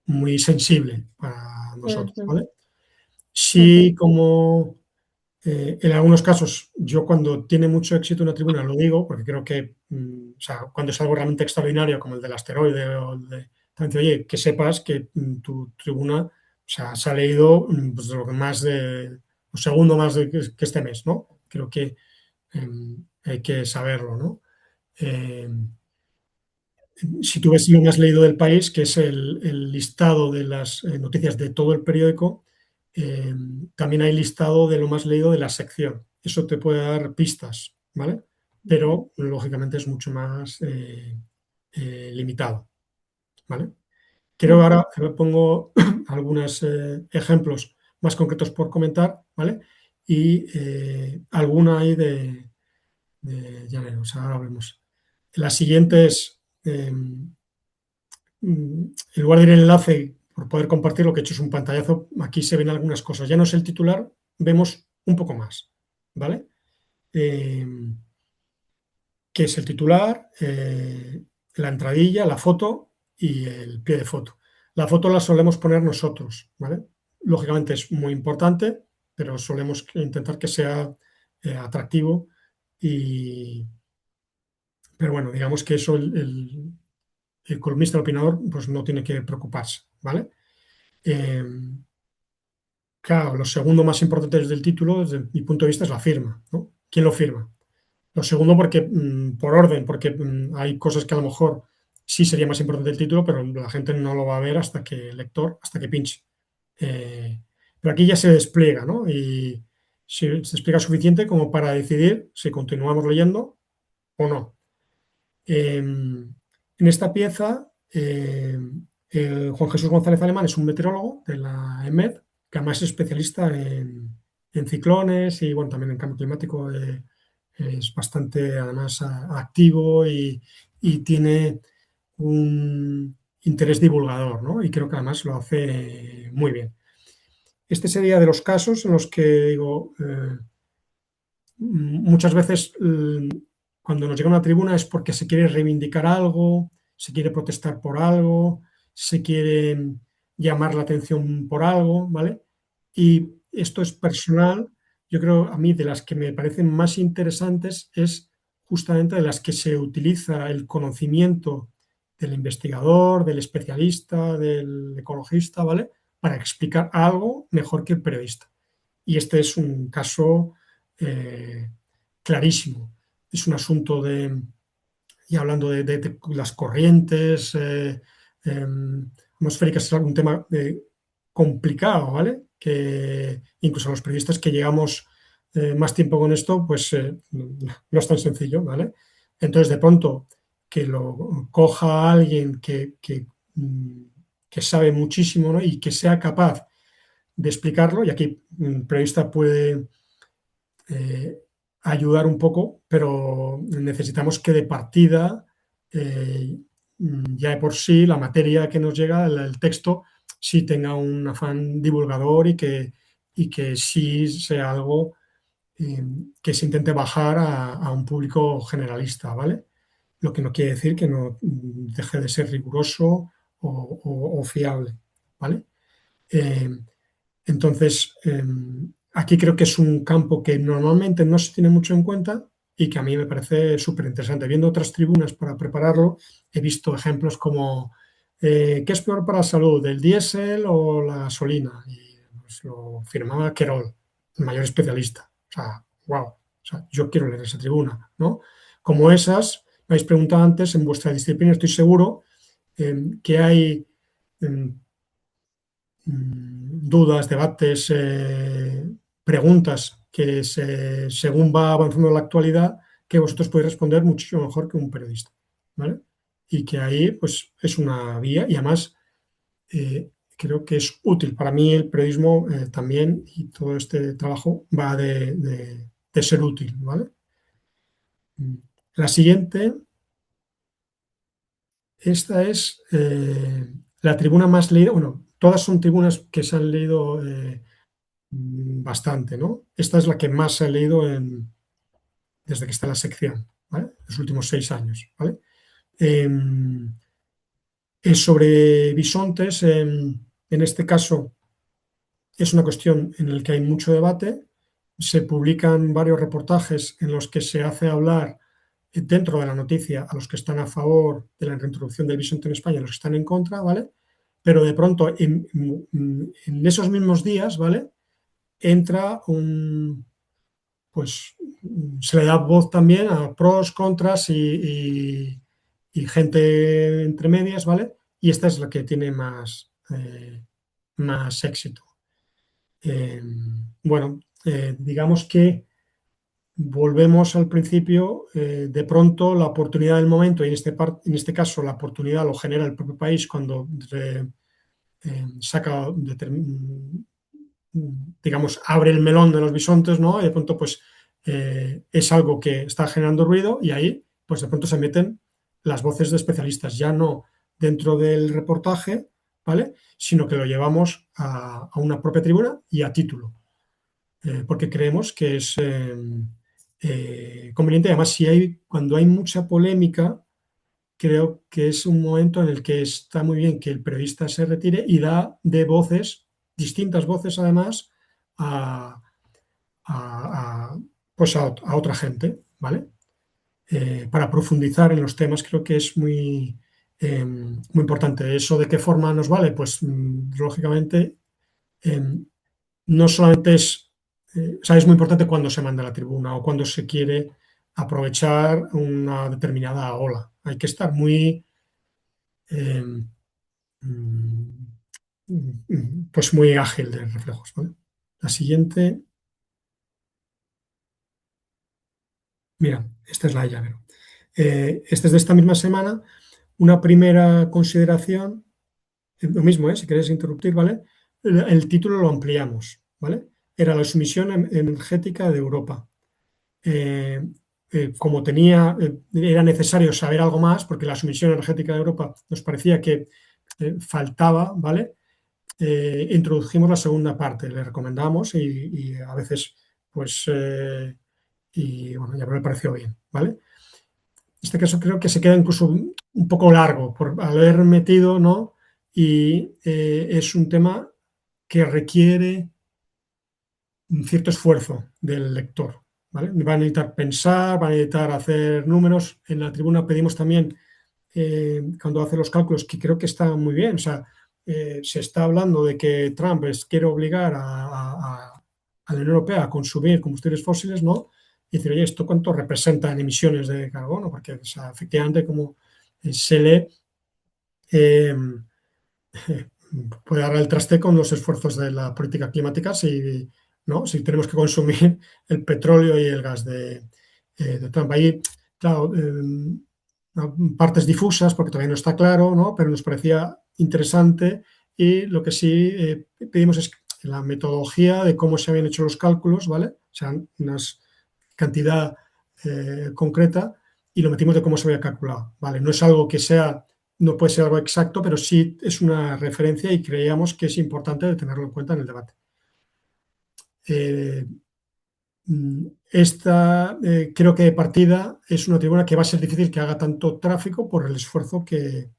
S3: muy sensible para nosotros,
S2: ujú,
S3: ¿vale? Sí,
S2: ujú,
S3: como en algunos casos, yo cuando tiene mucho éxito una tribuna lo digo, porque creo que o sea, cuando es algo realmente extraordinario, como el del asteroide o el de... también, oye, que sepas que tu tribuna, o sea, se ha leído pues, lo que más de, lo segundo más de que este mes, ¿no? Creo que hay que saberlo, ¿no? Eh, si tú ves lo más leído del país, que es el listado de las noticias de todo el periódico, eh, también hay listado de lo más leído de la sección. Eso te puede dar pistas, ¿vale? Pero lógicamente es mucho más limitado, ¿vale? Quiero
S2: ujú.
S3: ahora pongo algunos ejemplos más concretos por comentar, ¿vale? Y alguna ahí ya veremos, ahora vemos. La siguiente es en lugar de ir el enlace por poder compartir, lo que he hecho es un pantallazo. Aquí se ven algunas cosas. Ya no es el titular, vemos un poco más, ¿vale? Eh, ¿Qué es el titular? La entradilla, la foto y el pie de foto. La foto la solemos poner nosotros, ¿vale? Lógicamente es muy importante, pero solemos intentar que sea atractivo y, pero bueno, digamos que eso el columnista, el opinador, pues no tiene que preocuparse, ¿vale? Eh, claro, lo segundo más importante desde el título, desde mi punto de vista, es la firma, ¿no? ¿Quién lo firma? Lo segundo, porque por orden, porque hay cosas que a lo mejor sí sería más importante el título, pero la gente no lo va a ver hasta que el lector, hasta que pinche. Eh, pero aquí ya se despliega, ¿no? Y se despliega suficiente como para decidir si continuamos leyendo o no. En esta pieza, el Juan Jesús González Alemán es un meteorólogo de la EMED, que además es especialista en ciclones y bueno, también en cambio climático. Es bastante además activo y tiene un interés divulgador, ¿no? Y creo que además lo hace muy bien. Este sería de los casos en los que digo, muchas veces cuando nos llega a una tribuna es porque se quiere reivindicar algo, se quiere protestar por algo, se quiere llamar la atención por algo, ¿vale? Y esto es personal, yo creo a mí de las que me parecen más interesantes es justamente de las que se utiliza el conocimiento del investigador, del especialista, del ecologista, ¿vale? Para explicar algo mejor que el periodista. Y este es un caso eh, clarísimo. Es un asunto de, y hablando de las corrientes atmosféricas, es un tema complicado, ¿vale? Que incluso los periodistas que llevamos más tiempo con esto, pues no es tan sencillo, ¿vale? Entonces, de pronto, que lo coja alguien que sabe muchísimo, ¿no? Y que sea capaz de explicarlo, y aquí el periodista puede eh, ayudar un poco, pero necesitamos que de partida, ya de por sí, la materia que nos llega, el texto, sí tenga un afán divulgador y que sí sea algo eh, que se intente bajar a un público generalista, ¿vale? Lo que no quiere decir que no deje de ser riguroso o fiable, ¿vale? Eh, entonces, aquí creo que es un campo que normalmente no se tiene mucho en cuenta y que a mí me parece súper interesante. Viendo otras tribunas para prepararlo, he visto ejemplos como ¿qué es peor para la salud, el diésel o la gasolina? Y pues, lo firmaba Querol, el mayor especialista. O sea, wow. O sea, yo quiero leer esa tribuna, ¿no? Como esas, me habéis preguntado antes, en vuestra disciplina estoy seguro que hay dudas, debates, preguntas que según va avanzando la actualidad, que vosotros podéis responder muchísimo mejor que un periodista. ¿Vale? y que ahí pues es una vía y además creo que es útil. Para mí el periodismo también y todo este trabajo va de ser útil, ¿vale? La siguiente, esta es la tribuna más leída, bueno, todas son tribunas que se han leído bastante, ¿no? Esta es la que más se ha leído desde que está en la sección, ¿vale? Los últimos 6 años, ¿vale? Em, es sobre bisontes, en este caso es una cuestión en la que hay mucho debate. Se publican varios reportajes en los que se hace hablar dentro de la noticia a los que están a favor de la reintroducción del bisonte en España y a los que están en contra, ¿vale? Pero de pronto en esos mismos días, ¿vale? Entra pues se le da voz también a pros, contras y gente entre medias, ¿vale? Y esta es la que tiene más éxito. Eh, bueno, digamos que volvemos al principio, de pronto la oportunidad del momento, y en este caso la oportunidad lo genera el propio país cuando saca, digamos, abre el melón de los bisontes, ¿no? Y de pronto, pues, es algo que está generando ruido y ahí, pues, de pronto se meten las voces de especialistas, ya no dentro del reportaje, ¿vale? Sino que lo llevamos a una propia tribuna y a título, porque creemos que es conveniente. Además, cuando hay mucha polémica, creo que es un momento en el que está muy bien que el periodista se retire y da de voces, distintas voces además, a, a- pues a otra gente, ¿vale? Para profundizar en los temas creo que es muy importante. ¿Eso de qué forma nos vale? Pues lógicamente no solamente o sea, es muy importante cuando se manda a la tribuna o cuando se quiere aprovechar una determinada ola. Hay que estar eh, pues muy ágil de reflejos, ¿vale? La siguiente, mira, esta es la llave. Esta es de esta misma semana. Una primera consideración, lo mismo, si queréis interrumpir, ¿vale? El título lo ampliamos, ¿vale? Era la sumisión energética de Europa. Eh, como era necesario saber algo más, porque la sumisión energética de Europa nos parecía que faltaba, ¿vale? Introdujimos la segunda parte, le recomendamos y a veces, pues, y bueno, ya me pareció bien, ¿vale? En este caso creo que se queda incluso un poco largo por haber metido, ¿no? Y es un tema que requiere un cierto esfuerzo del lector, ¿vale? Va a necesitar pensar, va a necesitar hacer números. En la tribuna pedimos también, cuando hace los cálculos, que creo que está muy bien. O sea, se está hablando de que Trump quiere obligar a la Unión Europea a consumir combustibles fósiles, ¿no? Y decir, oye, ¿esto cuánto representa en emisiones de carbono? Porque, o sea, efectivamente, como se lee, eh, puede dar el traste con los esfuerzos de la política climática si, ¿no? Si tenemos que consumir el petróleo y el gas de Trump. Ahí, claro, partes difusas porque todavía no está claro, ¿no? Pero nos parecía interesante y lo que sí pedimos es la metodología de cómo se habían hecho los cálculos, ¿vale? O sea, una cantidad concreta y lo metimos de cómo se había calculado, ¿vale? No es algo que sea, no puede ser algo exacto, pero sí es una referencia y creíamos que es importante tenerlo en cuenta en el debate. Eh, Esta, creo que de partida es una tribuna que va a ser difícil que haga tanto tráfico por el esfuerzo que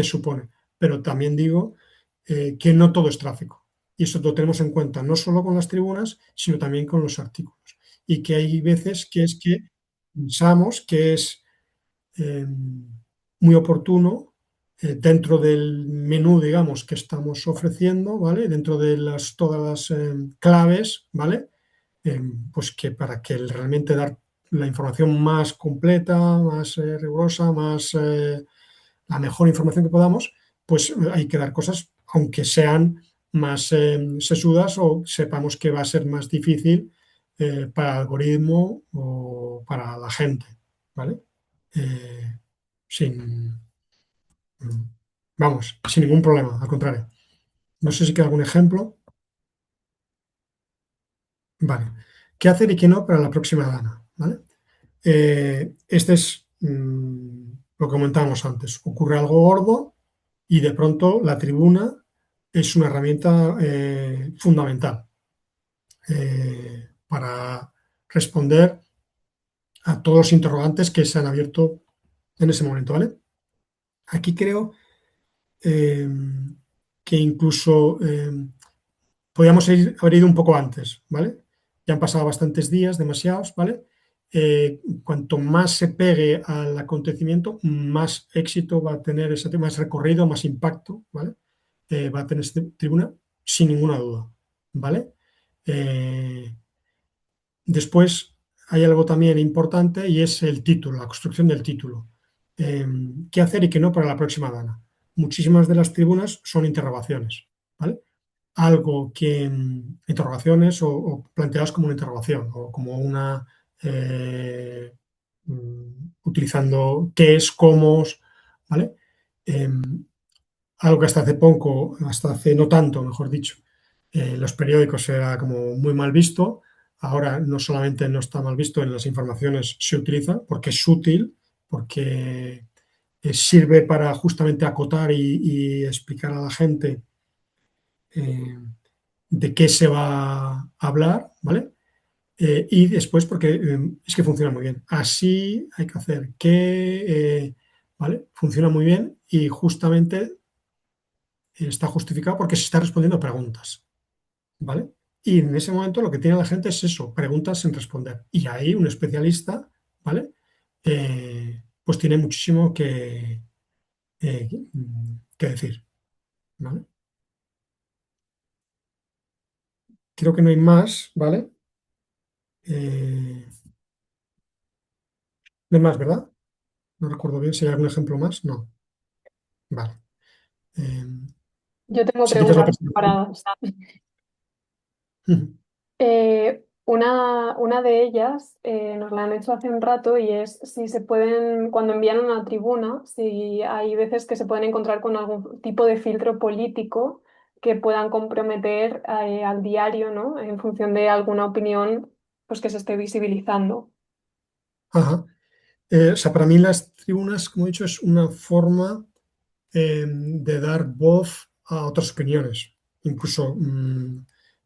S3: supone. Pero también digo que no todo es tráfico. Y eso lo tenemos en cuenta no solo con las tribunas, sino también con los artículos. Y que hay veces que es que pensamos que es eh, muy oportuno dentro del menú, digamos, que estamos ofreciendo, ¿vale? Dentro de todas las claves, ¿vale? Pues que para que realmente dar la información más completa, más rigurosa, la mejor información que podamos, pues hay que dar cosas, aunque sean más sesudas o sepamos que va a ser más difícil para el algoritmo o para la gente, ¿vale? Eh, sin, mm, vamos, sin ningún problema, al contrario. No sé si queda algún ejemplo. Vale. ¿Qué hacer y qué no para la próxima dana? ¿Vale? Este es lo que comentábamos antes. Ocurre algo gordo y de pronto la tribuna es una herramienta fundamental para responder a todos los interrogantes que se han abierto en ese momento, ¿vale? Aquí creo eh, que incluso podríamos haber ido un poco antes, ¿vale? Ya han pasado bastantes días, demasiados, ¿vale? Cuanto más se pegue al acontecimiento, más éxito va a tener ese tema, más recorrido, más impacto, ¿vale? Va a tener esta tribuna, sin ninguna duda, ¿vale? Eh, Después hay algo también importante y es el título, la construcción del título. Eh, ¿Qué hacer y qué no para la próxima dana? Muchísimas de las tribunas son interrogaciones, ¿vale? Algo que interrogaciones o planteadas como una interrogación o como una utilizando qué es, cómo, ¿vale? Eh, Algo que hasta hace poco, hasta hace no tanto, mejor dicho, en los periódicos era como muy mal visto. Ahora no solamente no está mal visto, en las informaciones se utiliza porque es útil, porque sirve para justamente acotar y explicar a la gente eh, de qué se va a hablar, ¿vale? Y después porque es que funciona muy bien. Así hay que hacer que, ¿vale? Funciona muy bien y justamente está justificado porque se está respondiendo a preguntas, ¿vale? Y en ese momento lo que tiene la gente es eso, preguntas sin responder. Y ahí un especialista, ¿vale? Pues tiene muchísimo eh, que decir, ¿vale? Creo que no hay más, ¿vale? Eh, no hay más, ¿verdad? No recuerdo bien si hay algún ejemplo más. No, vale. Eh,
S2: Yo tengo
S3: si quitas la
S2: preguntas
S3: presentación.
S2: preparadas. Una de ellas nos la han hecho hace un rato y es si se pueden, cuando envían una tribuna, si hay veces que se pueden encontrar con algún tipo de filtro político que puedan comprometer al diario, ¿no? En función de alguna opinión pues, que se esté visibilizando.
S3: Ajá. O sea, para mí las tribunas, como he dicho, es una forma de dar voz a otras opiniones. Incluso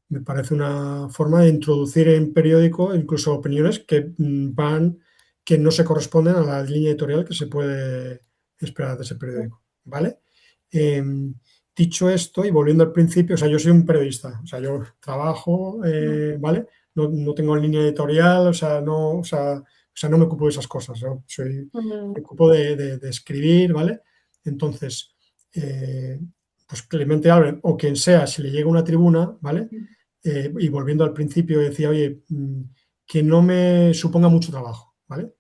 S3: me parece una forma de introducir en periódico incluso opiniones que que no se corresponden a la línea editorial que se puede esperar de ese periódico, ¿vale? Eh, Dicho esto, y volviendo al principio, o sea, yo soy un periodista, o sea, yo trabajo, ¿vale? No tengo línea editorial, o sea, no me ocupo de esas cosas, yo me
S2: Mm,
S3: ocupo de escribir, ¿vale? Entonces, eh, pues Clemente Álvarez o quien sea, si le llega una tribuna, ¿vale? Y volviendo al principio, decía, oye, que no me suponga mucho trabajo, ¿vale?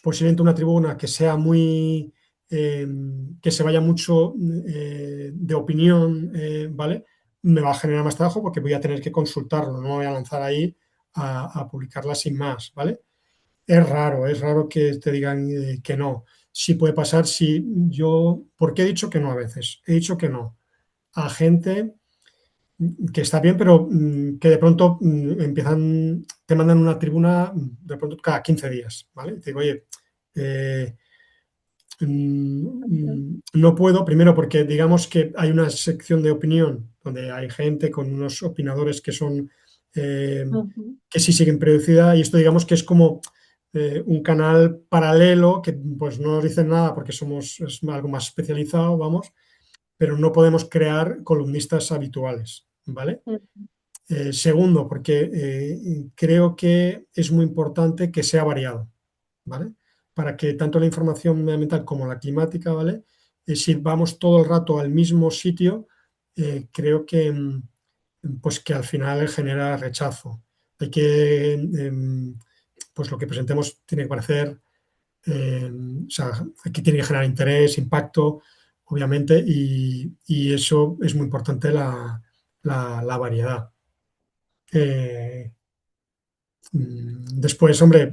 S3: Posiblemente una tribuna que sea muy, eh, que se vaya mucho de opinión, ¿vale? Me va a generar más trabajo porque voy a tener que consultarlo, no me voy a lanzar ahí a publicarla sin más, ¿vale? Es raro que te digan que no. Sí puede pasar si yo, ¿por qué he dicho que no a veces? He dicho que no a gente que está bien, pero que de pronto te mandan una tribuna de pronto cada 15 días, ¿vale? Te digo, oye, eh, no puedo, primero porque digamos que hay una sección de opinión donde hay gente con unos opinadores que son eh,
S2: ujú,
S3: que sí siguen periodicidad y esto digamos que es como un canal paralelo que pues no nos dicen nada porque es algo más especializado, vamos, pero no podemos crear columnistas habituales, ¿vale?
S2: ujú,
S3: Segundo, porque creo que es muy importante que sea variado, ¿vale? Para que tanto la información medioambiental como la climática, ¿vale? Si vamos todo el rato al mismo sitio, creo que, pues que al final genera rechazo. Hay que, pues lo que presentemos tiene que parecer, o sea, aquí tiene que generar interés, impacto, obviamente, y eso es muy importante la variedad. Eh, Después, hombre,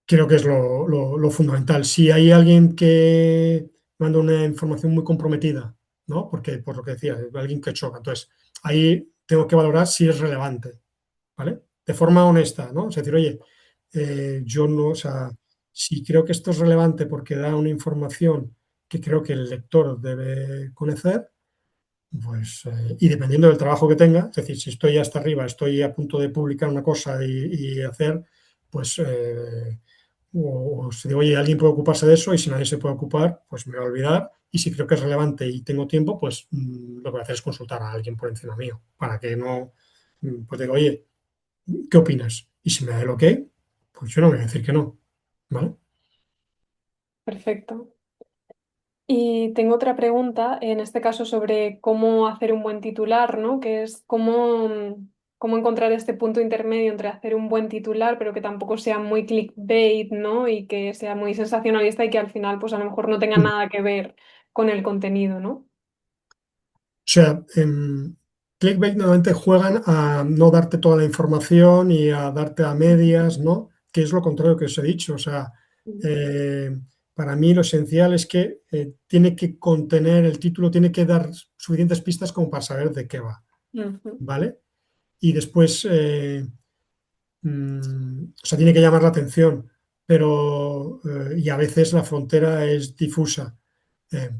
S3: creo que es lo fundamental. Si hay alguien que manda una información muy comprometida, ¿no? Porque, por lo que decía, alguien que choca, entonces ahí tengo que valorar si es relevante, ¿vale? De forma honesta, ¿no? Es decir, oye, yo no, o sea, si creo que esto es relevante porque da una información que creo que el lector debe conocer, pues, y dependiendo del trabajo que tenga, es decir, si estoy hasta arriba, estoy a punto de publicar una cosa y hacer, pues, o si digo, oye, alguien puede ocuparse de eso y si nadie se puede ocupar, pues me voy a olvidar. Y si creo que es relevante y tengo tiempo, pues lo que voy a hacer es consultar a alguien por encima mío, para que no, pues digo, oye, ¿qué opinas? Y si me da el ok, pues yo no voy a decir que no, ¿vale?
S2: Perfecto. Y tengo otra pregunta, en este caso sobre cómo hacer un buen titular, ¿no? Que es cómo encontrar este punto intermedio entre hacer un buen titular, pero que tampoco sea muy clickbait, ¿no? Y que sea muy sensacionalista y que al final, pues a lo mejor no tenga
S3: Mm.
S2: nada que ver con el contenido, ¿no?
S3: O sea, en clickbait normalmente juegan a no darte toda la información y a darte a medias, ¿no? Que es lo contrario que os he dicho. O sea,
S2: Ujú.
S3: eh, para mí lo esencial es que tiene que contener, el título tiene que dar suficientes pistas como para saber de qué va,
S2: Ujú,
S3: ¿vale? Y después, o sea, tiene que llamar la atención, pero, y a veces la frontera es difusa.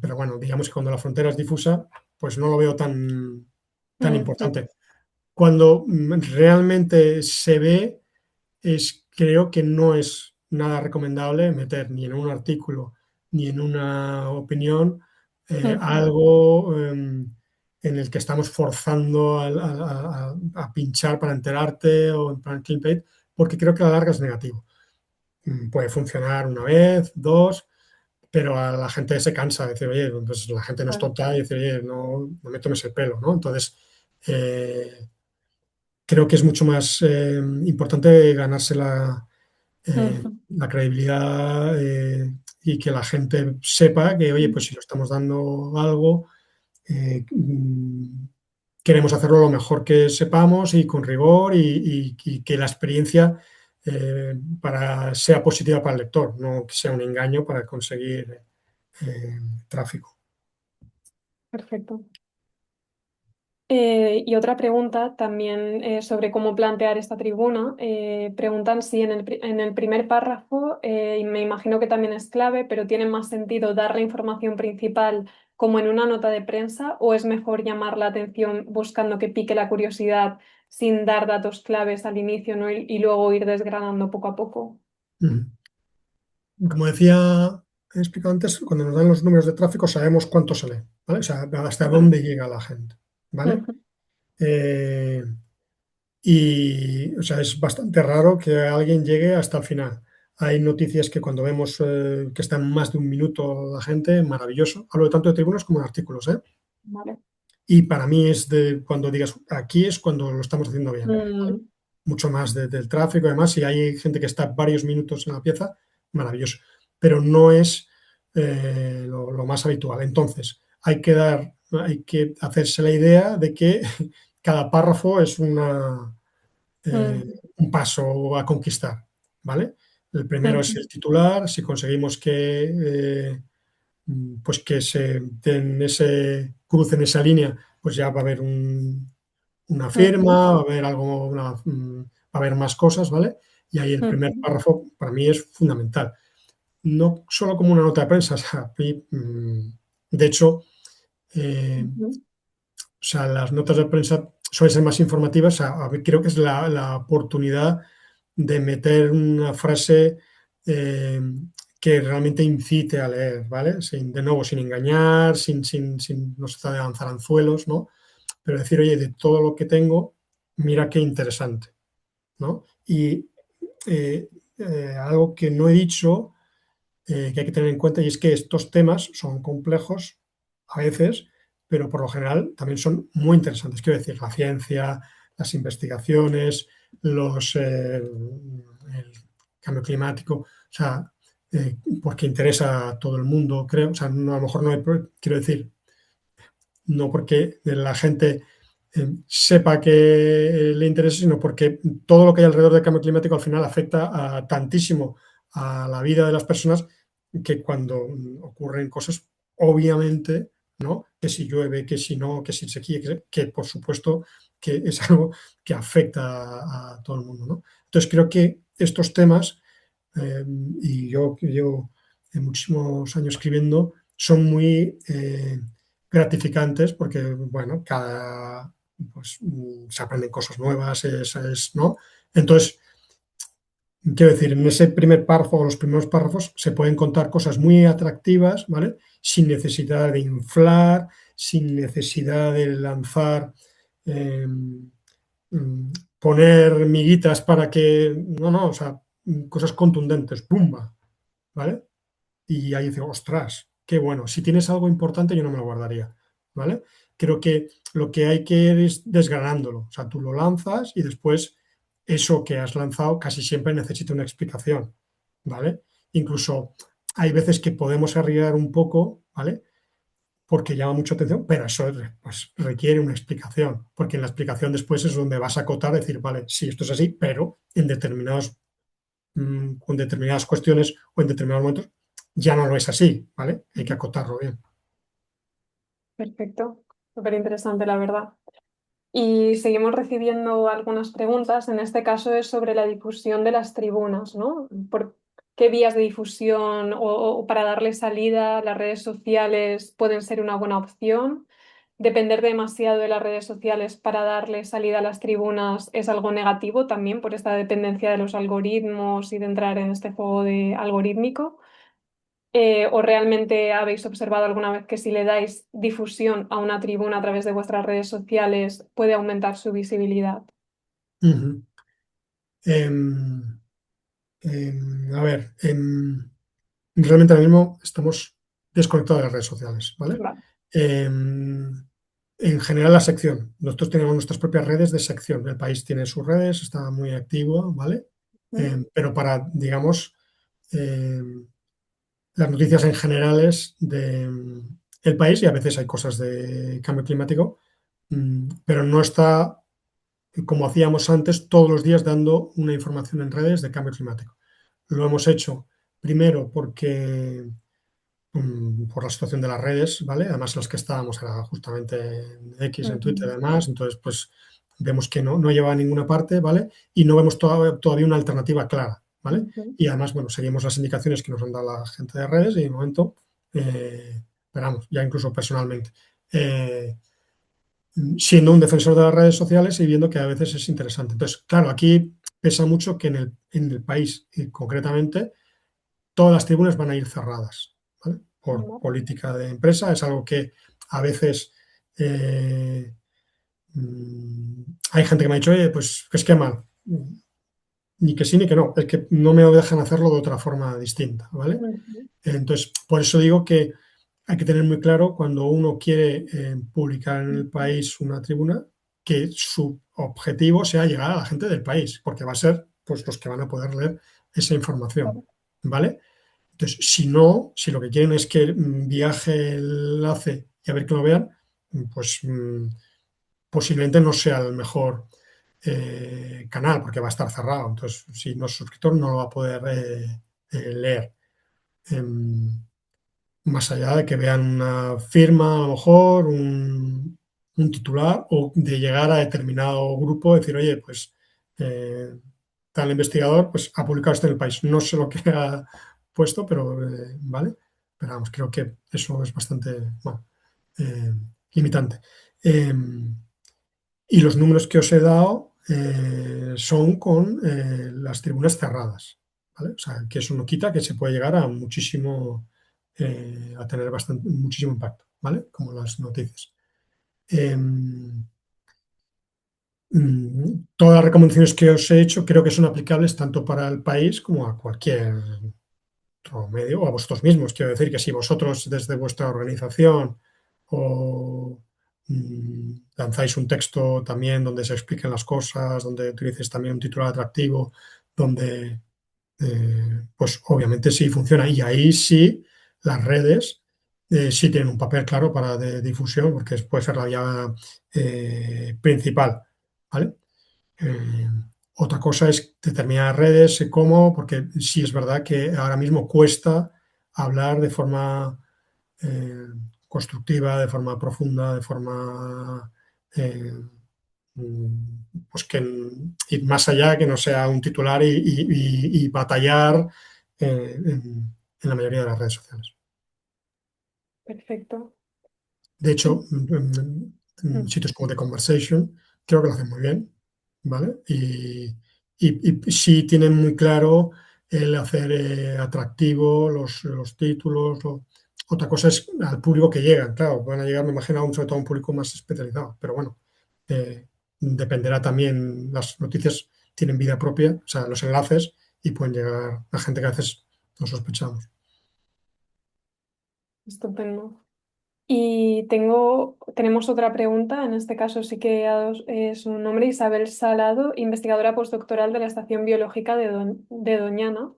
S3: Pero bueno, digamos que cuando la frontera es difusa, pues no lo veo tan
S2: ujú,
S3: importante. Cuando realmente se ve, creo que no es nada recomendable meter ni en un artículo ni en una opinión
S2: ujú,
S3: algo en el que estamos forzando a pinchar para enterarte o en plan clickbait, porque creo que a la larga es negativo. Puede funcionar una vez, dos, pero a la gente se cansa de decir, oye, pues la gente no es
S2: claro,
S3: tonta y decir, oye, no, no me tomes el pelo, ¿no? Entonces, eh, creo que es mucho más importante ganarse
S2: ujú,
S3: la credibilidad y que la gente sepa que, oye, pues si lo estamos dando algo, queremos hacerlo lo mejor que sepamos y con rigor y que la experiencia sea positiva para el lector, no que sea un engaño para conseguir tráfico.
S2: perfecto. Y otra pregunta también sobre cómo plantear esta tribuna. Preguntan si en el primer párrafo, y me imagino que también es clave, pero tiene más sentido dar la información principal como en una nota de prensa o es mejor llamar la atención buscando que pique la curiosidad sin dar datos claves al inicio, ¿no? Y luego ir desgranando poco a poco.
S3: Ujú. Como decía, he explicado antes, cuando nos dan los números de tráfico sabemos cuánto se lee, ¿vale? O sea, hasta
S2: Vale.
S3: dónde llega la gente, ¿vale?
S2: Ujú,
S3: Eh, y, o sea, es bastante raro que alguien llegue hasta el final. Hay noticias que cuando vemos que están más de un minuto la gente, maravilloso. Hablo tanto de tribunas como de artículos, ¿eh?
S2: vale.
S3: Y para mí es de cuando digas, aquí es cuando lo estamos haciendo bien.
S2: Mm,
S3: Mucho más del tráfico, además, si hay gente que está varios minutos en la pieza, maravilloso. Pero no es lo más habitual. Entonces, hay que hacerse la idea de que cada párrafo es eh,
S2: mm,
S3: un paso a conquistar, ¿vale? El primero es
S2: ujú,
S3: el titular, si conseguimos pues que se den crucen esa línea, pues ya va a haber una
S2: ujú,
S3: firma, va a haber algo, va a haber más cosas, ¿vale? Y ahí el primer
S2: ujú,
S3: párrafo para mí es fundamental. No solo como una nota de prensa, o sea, de hecho,
S2: ujú,
S3: o sea, las notas de prensa suelen ser más informativas. Creo que es la oportunidad de meter una frase eh, que realmente incite a leer, ¿vale? De nuevo, sin engañar, no se trata de lanzar anzuelos, ¿no? Pero decir, oye, de todo lo que tengo, mira qué interesante, ¿no? Y algo que no he dicho, que hay que tener en cuenta, y es que estos temas son complejos a veces, pero por lo general también son muy interesantes. Quiero decir, la ciencia, las investigaciones, el cambio climático, o sea, porque interesa a todo el mundo, creo. O sea, a lo mejor no hay, quiero decir, no porque la gente sepa que le interesa, sino porque todo lo que hay alrededor del cambio climático al final afecta a tantísimo a la vida de las personas que cuando ocurren cosas, obviamente, ¿no? Que si llueve, que si no, que si sequía, que por supuesto que es algo que afecta a todo el mundo, ¿no? Entonces creo que estos temas, y yo que llevo muchísimos años escribiendo, son muy gratificantes porque, bueno, pues, se aprenden cosas nuevas, ¿no? Entonces, quiero decir, en ese primer párrafo o los primeros párrafos se pueden contar cosas muy atractivas, ¿vale? Sin necesidad de inflar, sin necesidad de lanzar, eh, mm, poner miguitas para que, no, no, o sea, cosas contundentes, ¡pumba! ¿Vale? Y ahí dice, ostras, qué bueno, si tienes algo importante yo no me lo guardaría, ¿vale? Creo que lo que hay que ir es desgranándolo, o sea, tú lo lanzas y después eso que has lanzado casi siempre necesita una explicación, ¿vale? Incluso hay veces que podemos arriesgar un poco, ¿vale? Porque llama mucha atención, pero eso pues, requiere una explicación, porque en la explicación después es donde vas a acotar, decir, vale, sí, esto es así, pero en determinados con determinadas cuestiones o en determinados momentos, ya no lo es así, ¿vale? Hay que acotarlo bien.
S2: Perfecto, súper interesante, la verdad. Y seguimos recibiendo algunas preguntas. En este caso es sobre la difusión de las tribunas, ¿no? ¿Por qué vías de difusión o para darle salida las redes sociales pueden ser una buena opción? ¿Depender demasiado de las redes sociales para darle salida a las tribunas es algo negativo también por esta dependencia de los algoritmos y de entrar en este juego de algorítmico? ¿O realmente habéis observado alguna vez que si le dais difusión a una tribuna a través de vuestras redes sociales puede aumentar su visibilidad?
S3: Uh -huh. A ver, realmente ahora mismo estamos desconectados de las redes sociales, ¿vale?
S2: Vale.
S3: En general la sección, nosotros tenemos nuestras propias redes de sección, el país tiene sus redes, está muy activo, ¿vale?
S2: ¿Mm?
S3: Pero para, digamos, em, las noticias en generales de el país y a veces hay cosas de cambio climático, pero no está como hacíamos antes todos los días dando una información en redes de cambio climático. Lo hemos hecho primero porque por la situación de las redes, ¿vale? Además las que estábamos era justamente en X, en Twitter,
S2: Ujú,
S3: además, entonces pues vemos que no lleva a ninguna parte, ¿vale? Y no vemos todavía una alternativa clara, ¿vale?
S2: ujú.
S3: Y además, bueno, seguimos las indicaciones que nos han dado la gente de redes y de momento, esperamos, ya incluso personalmente, siendo un defensor de las redes sociales y viendo que a veces es interesante. Entonces, claro, aquí pesa mucho que en el país concretamente todas las tribunas van a ir cerradas, ¿vale? Por
S2: Vale.
S3: política de empresa. Es algo que a veces eh, mm, hay gente que me ha dicho, oye, pues es que mal. Ni que sí ni que no, es que no me dejan hacerlo de otra forma distinta, ¿vale?
S2: Ujú,
S3: Entonces, por eso digo que hay que tener muy claro cuando uno quiere publicar en el
S2: ujú.
S3: país una tribuna, que su objetivo sea llegar a la gente del país, porque va a ser pues, los que van a poder leer esa información,
S2: Vale.
S3: ¿vale? Entonces, si no, si lo que quieren es que viaje el enlace y a ver que lo vean, pues posiblemente no sea el mejor canal, porque va a estar cerrado. Entonces, si no es suscriptor, no lo va a poder leer. Em, Más allá de que vean una firma, a lo mejor, un titular, o de llegar a determinado grupo, decir, oye, pues eh, tal investigador pues, ha publicado esto en el país. No sé lo que ha puesto, pero vale. Pero vamos, creo que eso es bastante bueno, eh, limitante. Eh, y los números que os he dado son con las tribunas cerradas, ¿vale? O sea, que eso no quita que se puede llegar a muchísimo, a tener muchísimo impacto, ¿vale? Como las noticias. Eh, Todas las recomendaciones que os he hecho creo que son aplicables tanto para el país como a cualquier otro medio o a vosotros mismos. Quiero decir que si vosotros desde vuestra organización o lanzáis un texto también donde se expliquen las cosas, donde utilices también un titular atractivo, donde pues obviamente sí funciona. Y ahí sí las redes sí tienen un papel claro para de difusión, porque puede ser la vía principal, ¿vale? Eh, Otra cosa es determinadas redes, cómo, porque sí es verdad que ahora mismo cuesta hablar de forma eh, constructiva, de forma profunda, de forma eh, pues que ir más allá, que no sea un titular y batallar en la mayoría de las redes sociales.
S2: Perfecto.
S3: De
S2: Y-
S3: hecho,
S2: mm,
S3: sitios como The Conversation creo que lo hacen muy bien, ¿vale? Y sí tienen muy claro el hacer atractivo los títulos. Otra cosa es al público que llegan, claro, van a llegar, me imagino, sobre todo a un público más especializado, pero bueno, eh, dependerá también, las noticias tienen vida propia, o sea, los enlaces, y pueden llegar a gente que a veces no sospechamos.
S2: Estupendo. Y tenemos otra pregunta, en este caso sí que ha dado su nombre, Isabel Salado, investigadora postdoctoral de la Estación Biológica de Doñana,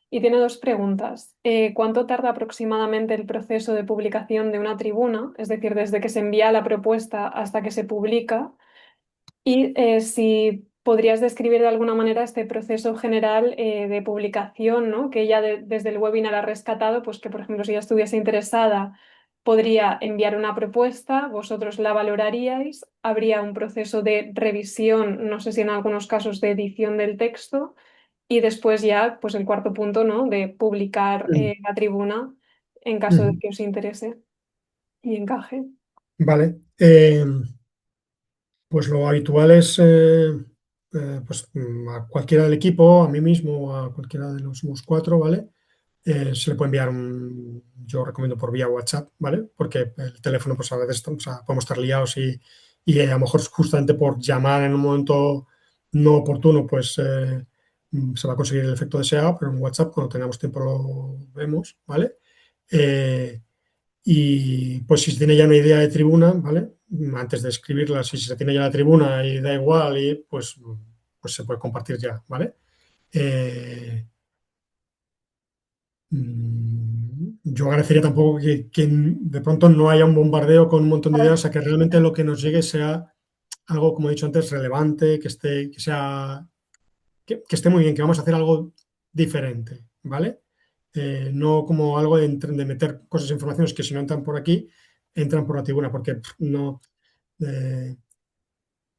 S2: y tiene dos preguntas. ¿Cuánto tarda aproximadamente el proceso de publicación de una tribuna? Es decir, desde que se envía la propuesta hasta que se publica. Y si podrías describir de alguna manera este proceso general de publicación, ¿no? Que ella desde el webinar ha rescatado, pues que por ejemplo si ella estuviese interesada, podría enviar una propuesta, vosotros la valoraríais, habría un proceso de revisión, no sé si en algunos casos de edición del texto, y después ya, pues el cuarto punto, ¿no? De publicar
S3: Mm.
S2: la tribuna en caso de
S3: Ujú.
S2: que os interese y encaje.
S3: Vale. Pues lo habitual es, pues a cualquiera del equipo, a mí mismo, a cualquiera de los somos cuatro, ¿vale? Se le puede enviar yo recomiendo por vía WhatsApp, ¿vale? Porque el teléfono, pues a veces o sea, podemos estar liados y a lo mejor justamente por llamar en un momento no oportuno, pues se va a conseguir el efecto deseado, pero en WhatsApp cuando tengamos tiempo lo vemos, ¿vale? Eh, y pues si se tiene ya una idea de tribuna, ¿vale? Antes de escribirla, si se tiene ya la tribuna y da igual, y pues se puede compartir ya, ¿vale? Eh, yo agradecería tampoco que de pronto no haya un bombardeo con un montón de ideas, o sea, que realmente lo que nos llegue sea algo, como he dicho antes, relevante, que esté, que sea, que esté muy bien, que vamos a hacer algo diferente, ¿vale? No como algo de meter cosas, informaciones que si no entran por aquí, entran por la tribuna, porque no, eh,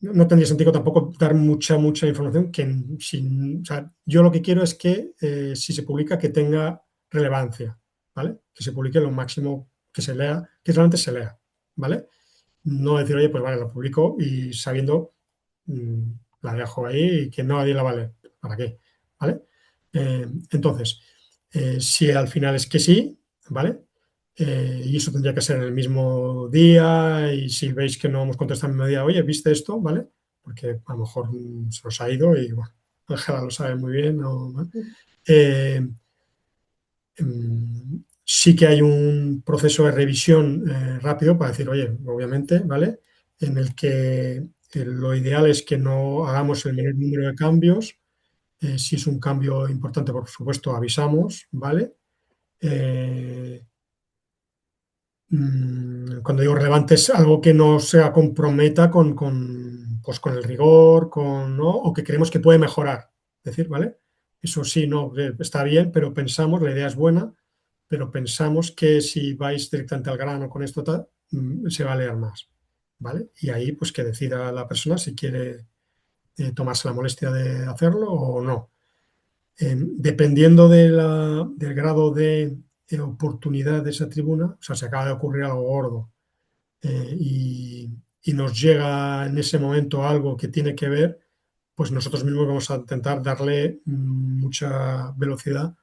S3: no tendría sentido tampoco dar mucha información o sea, yo lo que quiero es que si se publica que tenga relevancia, ¿vale? Que se publique lo máximo que se lea, que realmente se lea, ¿vale? No decir, oye, pues vale, la publico y sabiendo, mm, la dejo ahí y que nadie la vale. ¿Para qué? ¿Vale? Entonces, si al final es que sí, ¿vale? Y eso tendría que ser en el mismo día y si veis que no hemos contestado en el mismo día, oye, ¿viste esto? ¿Vale? Porque a lo mejor se nos ha ido y bueno, Ángela lo sabe muy bien. ¿No? Eh, Sí que hay un proceso de revisión rápido para decir, oye, obviamente, ¿vale? En el que lo ideal es que no hagamos el menor número de cambios. Si es un cambio importante, por supuesto, avisamos, ¿vale? Eh, Cuando digo relevante es algo que no se comprometa pues con el rigor, ¿no? O que creemos que puede mejorar. Es decir, ¿vale? Eso sí, no, está bien, pero pensamos, la idea es buena, pero pensamos que si vais directamente al grano con esto, tal, se va a leer más. ¿Vale? Y ahí, pues que decida la persona si quiere tomarse la molestia de hacerlo o no. Dependiendo del grado de oportunidad de esa tribuna, o sea, se acaba de ocurrir algo gordo y nos llega en ese momento algo que tiene que ver, pues nosotros mismos vamos a intentar darle mucha velocidad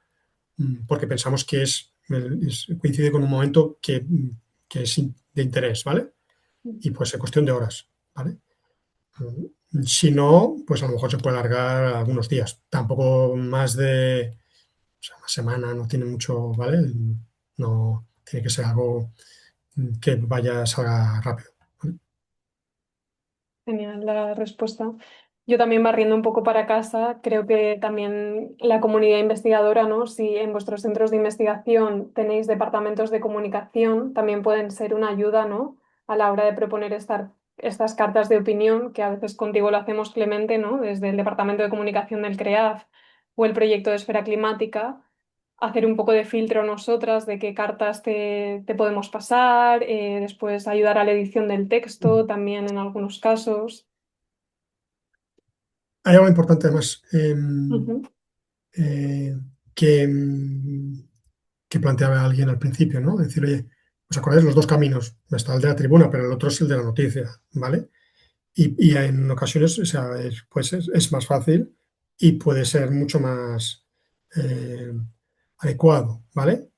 S3: porque pensamos que coincide con un momento que es de interés, ¿vale? Y pues es cuestión de horas, ¿vale? Si no, pues a lo mejor se puede alargar algunos días, tampoco más de, o sea, una semana, no tiene mucho, ¿vale? No tiene que ser algo que vaya, salga rápido. ¿Vale?
S2: Genial la respuesta. Yo también barriendo un poco para casa, creo que también la comunidad investigadora, ¿no? Si en vuestros centros de investigación tenéis departamentos de comunicación, también pueden ser una ayuda, ¿no? A la hora de proponer estas cartas de opinión, que a veces contigo lo hacemos, Clemente, ¿no? Desde el Departamento de Comunicación del CREAF o el proyecto de Esfera Climática, hacer un poco de filtro nosotras de qué cartas te podemos pasar, después ayudar a la edición del texto también en algunos casos.
S3: Hay algo importante además
S2: Ujú.
S3: eh, que, que planteaba alguien al principio, ¿no? Es decir, oye, ¿os acordáis los dos caminos? Está el de la tribuna, pero el otro es el de la noticia, ¿vale? Y en ocasiones, o sea, pues es más fácil y puede ser mucho más adecuado, ¿vale?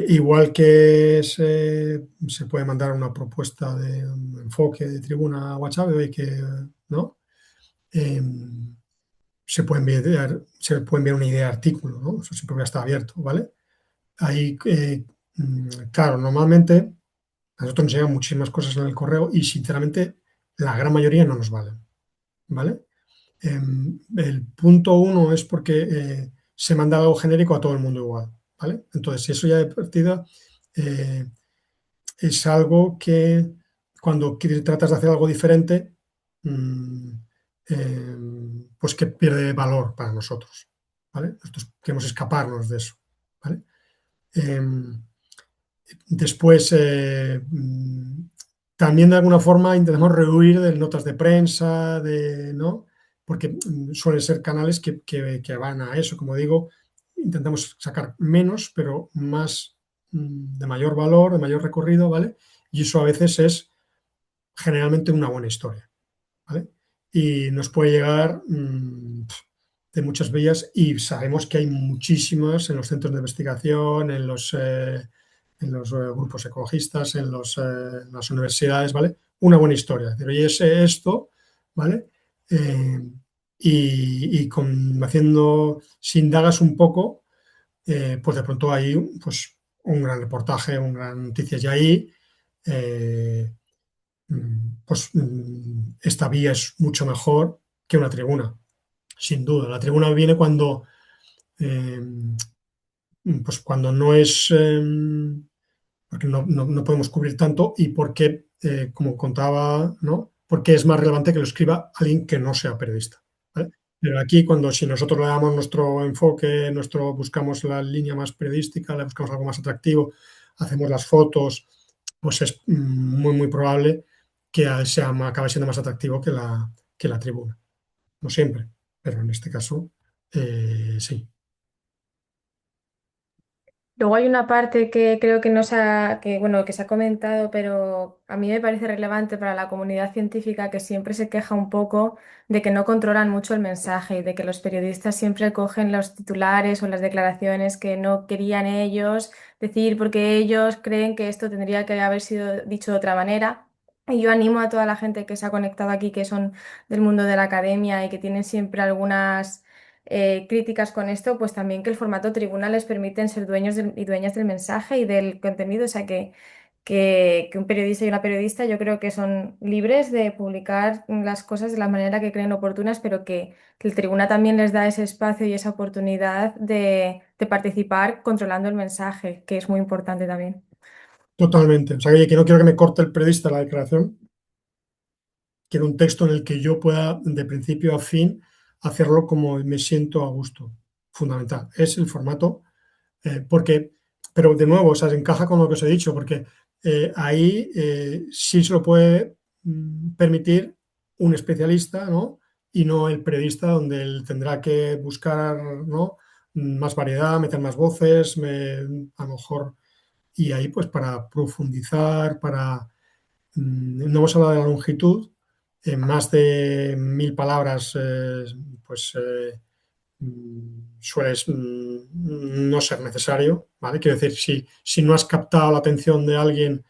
S3: Igual que se puede mandar una propuesta de un enfoque de tribuna a WhatsApp, oye, que, ¿no? Eh, se puede enviar una idea de artículo, ¿no? Eso siempre está abierto, ¿vale? Ahí, claro, normalmente a nosotros nos llegan muchísimas cosas en el correo y sinceramente la gran mayoría no nos valen, ¿vale? El punto uno es porque se manda algo genérico a todo el mundo igual, ¿vale? Entonces, si eso ya de partida eh, es algo que cuando tratas de hacer algo diferente, mm, eh, pues que pierde valor para nosotros, ¿vale? Nosotros queremos escaparnos de eso, ¿vale? Em, Después, también de alguna forma intentamos rehuir de notas de prensa, ¿no? Porque suelen ser canales que van a eso, como digo, intentamos sacar menos, pero más de mayor valor, de mayor recorrido, ¿vale? Y eso a veces es generalmente una buena historia, ¿vale? Y nos puede llegar de muchas vías y sabemos que hay muchísimas en los centros de investigación, en los grupos ecologistas, en las universidades, ¿vale? Una buena historia. Pero oye, es esto, ¿vale? Eh, haciendo, si indagas un poco, pues de pronto hay pues, un gran reportaje, una gran noticia y ahí eh, pues esta vía es mucho mejor que una tribuna, sin duda. La tribuna viene cuando, eh, pues cuando no es, porque no podemos cubrir tanto y porque, como contaba, ¿no? Porque es más relevante que lo escriba alguien que no sea periodista, ¿vale? Pero aquí, cuando si nosotros le damos nuestro enfoque, buscamos la línea más periodística, le buscamos algo más atractivo, hacemos las fotos, pues es muy probable que acabe siendo más atractivo que la tribuna. No siempre, pero en este caso sí.
S1: Luego hay una parte que creo que no se ha, que, bueno, que se ha comentado, pero a mí me parece relevante para la comunidad científica que siempre se queja un poco de que no controlan mucho el mensaje y de que los periodistas siempre cogen los titulares o las declaraciones que no querían ellos decir porque ellos creen que esto tendría que haber sido dicho de otra manera. Y yo animo a toda la gente que se ha conectado aquí, que son del mundo de la academia y que tienen siempre algunas críticas con esto, pues también que el formato tribuna les permiten ser dueños y dueñas del mensaje y del contenido. O sea que un periodista y una periodista yo creo que son libres de publicar las cosas de la manera que creen oportunas, pero que el tribuna también les da ese espacio y esa oportunidad de participar controlando el mensaje, que es muy importante también.
S3: Totalmente. O sea, oye, que no quiero que me corte el periodista la declaración, quiero un texto en el que yo pueda, de principio a fin, hacerlo como me siento a gusto. Fundamental. Es el formato, porque, pero de nuevo, o sea, encaja con lo que os he dicho, porque ahí sí se lo puede permitir un especialista, ¿no? Y no el periodista, donde él tendrá que buscar, ¿no? Más variedad, meter más voces, a lo mejor, y ahí pues para profundizar, no hemos hablado de la longitud, en más de 1000 palabras, pues suele no ser necesario, ¿vale? Quiero decir, si no has captado la atención de alguien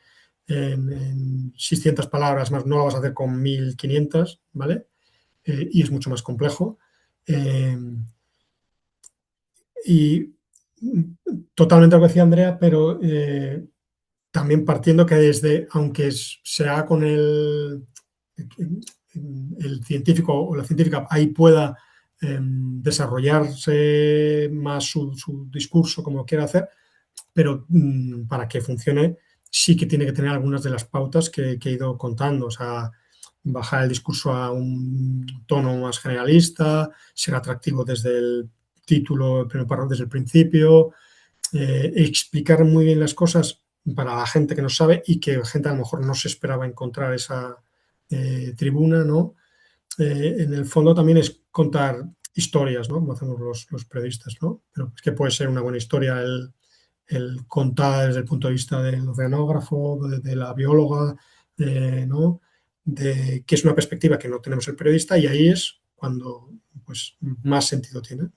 S3: en 600 palabras más, no lo vas a hacer con 1500, ¿vale? Y es mucho más complejo. Eh, y totalmente lo que decía Andrea, pero también partiendo que aunque se haga con el científico o la científica, ahí pueda desarrollarse más su discurso como quiera hacer, pero para que funcione sí que tiene que tener algunas de las pautas que he ido contando, o sea, bajar el discurso a un tono más generalista, ser atractivo desde el título, el primer párrafo desde el principio, explicar muy bien las cosas para la gente que no sabe y que la gente a lo mejor no se esperaba encontrar esa tribuna, ¿no? En el fondo también es contar historias, ¿no? Como hacemos los periodistas, ¿no? Pero es que puede ser una buena historia el contar desde el punto de vista del oceanógrafo, de la bióloga, ¿no? De que es una perspectiva que no tenemos el periodista y ahí es cuando pues, más sentido tiene.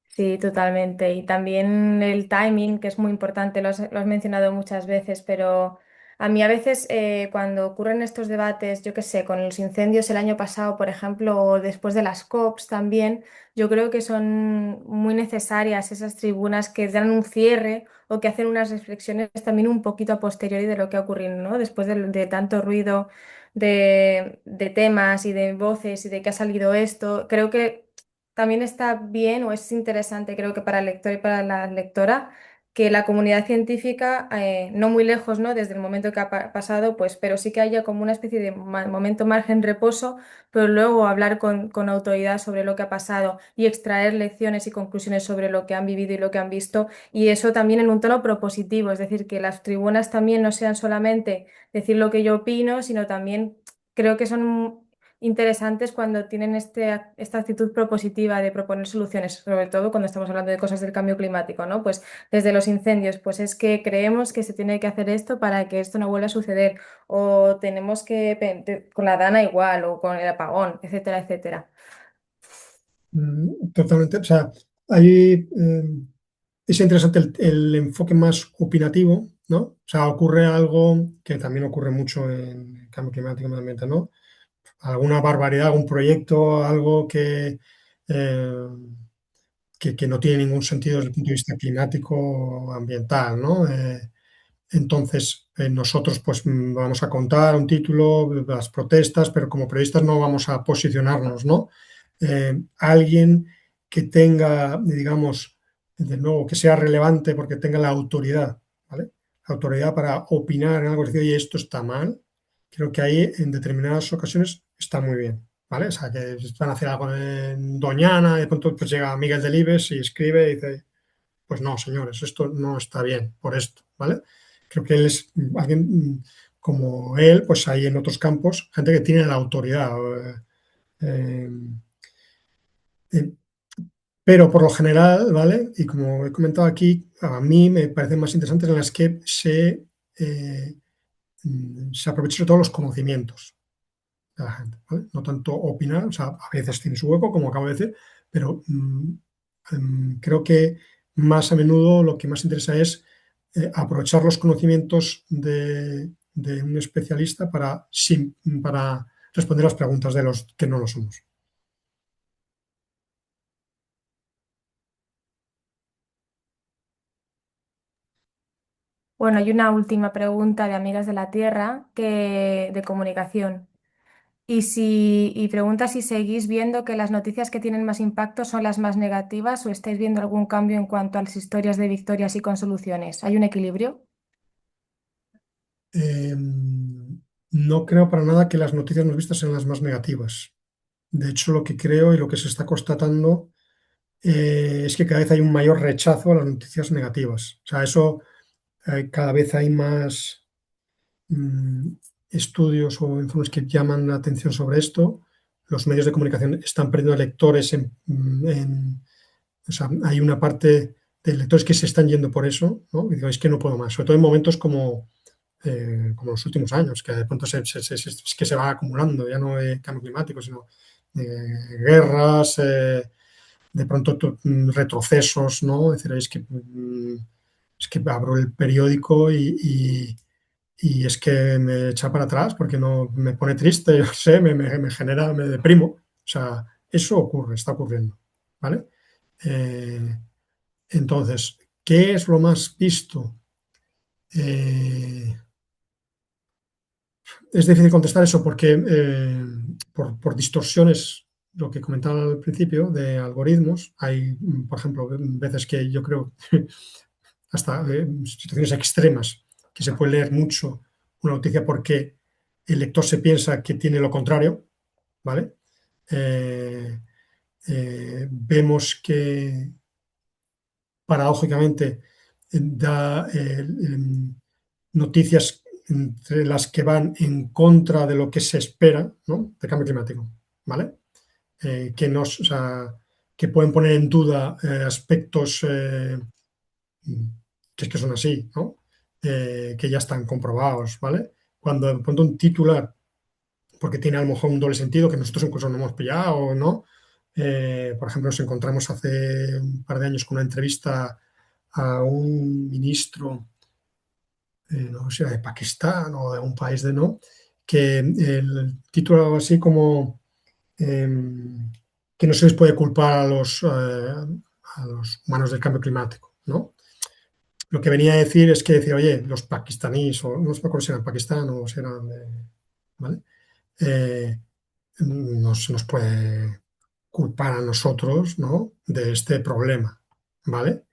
S1: Sí, totalmente. Y también el timing, que es muy importante, lo has mencionado muchas veces, pero a mí a veces cuando ocurren estos debates, yo qué sé, con los incendios el año pasado, por ejemplo, o después de las COPs también, yo creo que son muy necesarias esas tribunas que dan un cierre o que hacen unas reflexiones también un poquito a posteriori de lo que ha ocurrido, ¿no? Después de tanto ruido de temas y de voces y de que ha salido esto, creo que también está bien o es interesante, creo que para el lector y para la lectora, que la comunidad científica, no muy lejos, ¿no? Desde el momento que ha pasado, pues, pero sí que haya como una especie de momento margen reposo, pero luego hablar con autoridad sobre lo que ha pasado y extraer lecciones y conclusiones sobre lo que han vivido y lo que han visto, y eso también en un tono propositivo, es decir, que las tribunas también no sean solamente decir lo que yo opino, sino también creo que son interesantes cuando tienen esta actitud propositiva de proponer soluciones, sobre todo cuando estamos hablando de cosas del cambio climático, ¿no? Pues desde los incendios, pues es que creemos que se tiene que hacer esto para que esto no vuelva a suceder, o tenemos que, con la Dana igual, o con el apagón, etcétera, etcétera.
S3: Totalmente. O sea, ahí es interesante el enfoque más opinativo, ¿no? O sea, ocurre algo que también ocurre mucho en el cambio climático y medio ambiente, ¿no? Alguna barbaridad, algún proyecto, algo eh, que no tiene ningún sentido desde el punto de vista climático o ambiental, ¿no? Entonces, nosotros pues vamos a contar un título, las protestas, pero como periodistas no vamos a posicionarnos, ¿no? Alguien que tenga, digamos, de nuevo, que sea relevante porque tenga la autoridad, ¿vale? La autoridad para opinar en algo, decir, oye, esto está mal, creo que ahí en determinadas ocasiones está muy bien, ¿vale? O sea, que van a hacer algo en Doñana, y de pronto pues llega Miguel Delibes y escribe y dice, pues no, señores, esto no está bien por esto, ¿vale? Creo que él es alguien como él, pues hay en otros campos gente que tiene la autoridad. Eh, eh, pero por lo general, ¿vale? Y como he comentado aquí, a mí me parecen más interesantes en las que se aprovechan sobre todo los conocimientos de la gente, ¿vale? No tanto opinar, o sea, a veces tiene su hueco, como acabo de decir, pero creo que más a menudo lo que más interesa es aprovechar los conocimientos de un especialista para responder las preguntas de los que no lo somos.
S1: Bueno, hay una última pregunta de Amigas de la Tierra de comunicación. Y pregunta si seguís viendo que las noticias que tienen más impacto son las más negativas o estáis viendo algún cambio en cuanto a las historias de victorias y con soluciones. ¿Hay un equilibrio?
S3: Eh, no creo para nada que las noticias más vistas sean las más negativas. De hecho, lo que creo y lo que se está constatando es que cada vez hay un mayor rechazo a las noticias negativas. O sea, eso cada vez hay más mm, estudios o informes que llaman la atención sobre esto. Los medios de comunicación están perdiendo lectores o sea, hay una parte de lectores que se están yendo por eso, ¿no? Y digo, es que no puedo más, sobre todo en momentos como los últimos años, que de pronto es que se va acumulando, ya no de cambio climático, sino de guerras, de pronto retrocesos, ¿no? Es decir, es que abro el periódico y es que me echa para atrás porque no me pone triste, yo sé, me genera, me deprimo. O sea, eso ocurre, está ocurriendo, ¿vale? Eh, entonces, ¿qué es lo más visto? Eh, es difícil contestar eso porque por distorsiones, lo que comentaba al principio, de algoritmos, hay, por ejemplo, veces que yo creo hasta situaciones extremas, que se puede leer mucho una noticia porque el lector se piensa que tiene lo contrario, ¿vale? Eh, Vemos que paradójicamente da noticias entre las que van en contra de lo que se espera, ¿no? De cambio climático, ¿vale? O sea, que pueden poner en duda aspectos que es que son así, ¿no? Que ya están comprobados, ¿vale? Cuando de pronto un titular, porque tiene a lo mejor un doble sentido que nosotros incluso no hemos pillado, ¿no? Por ejemplo, nos encontramos hace un par de años con una entrevista a un ministro, no sé, de Pakistán o de un país de no, que el título algo así como que no se les puede culpar a los humanos del cambio climático, ¿no? Lo que venía a decir es que decía, oye, los pakistaníes, o no sé si eran Pakistán o si eran, ¿vale? Eh, no se nos puede culpar a nosotros, ¿no? De este problema, ¿vale?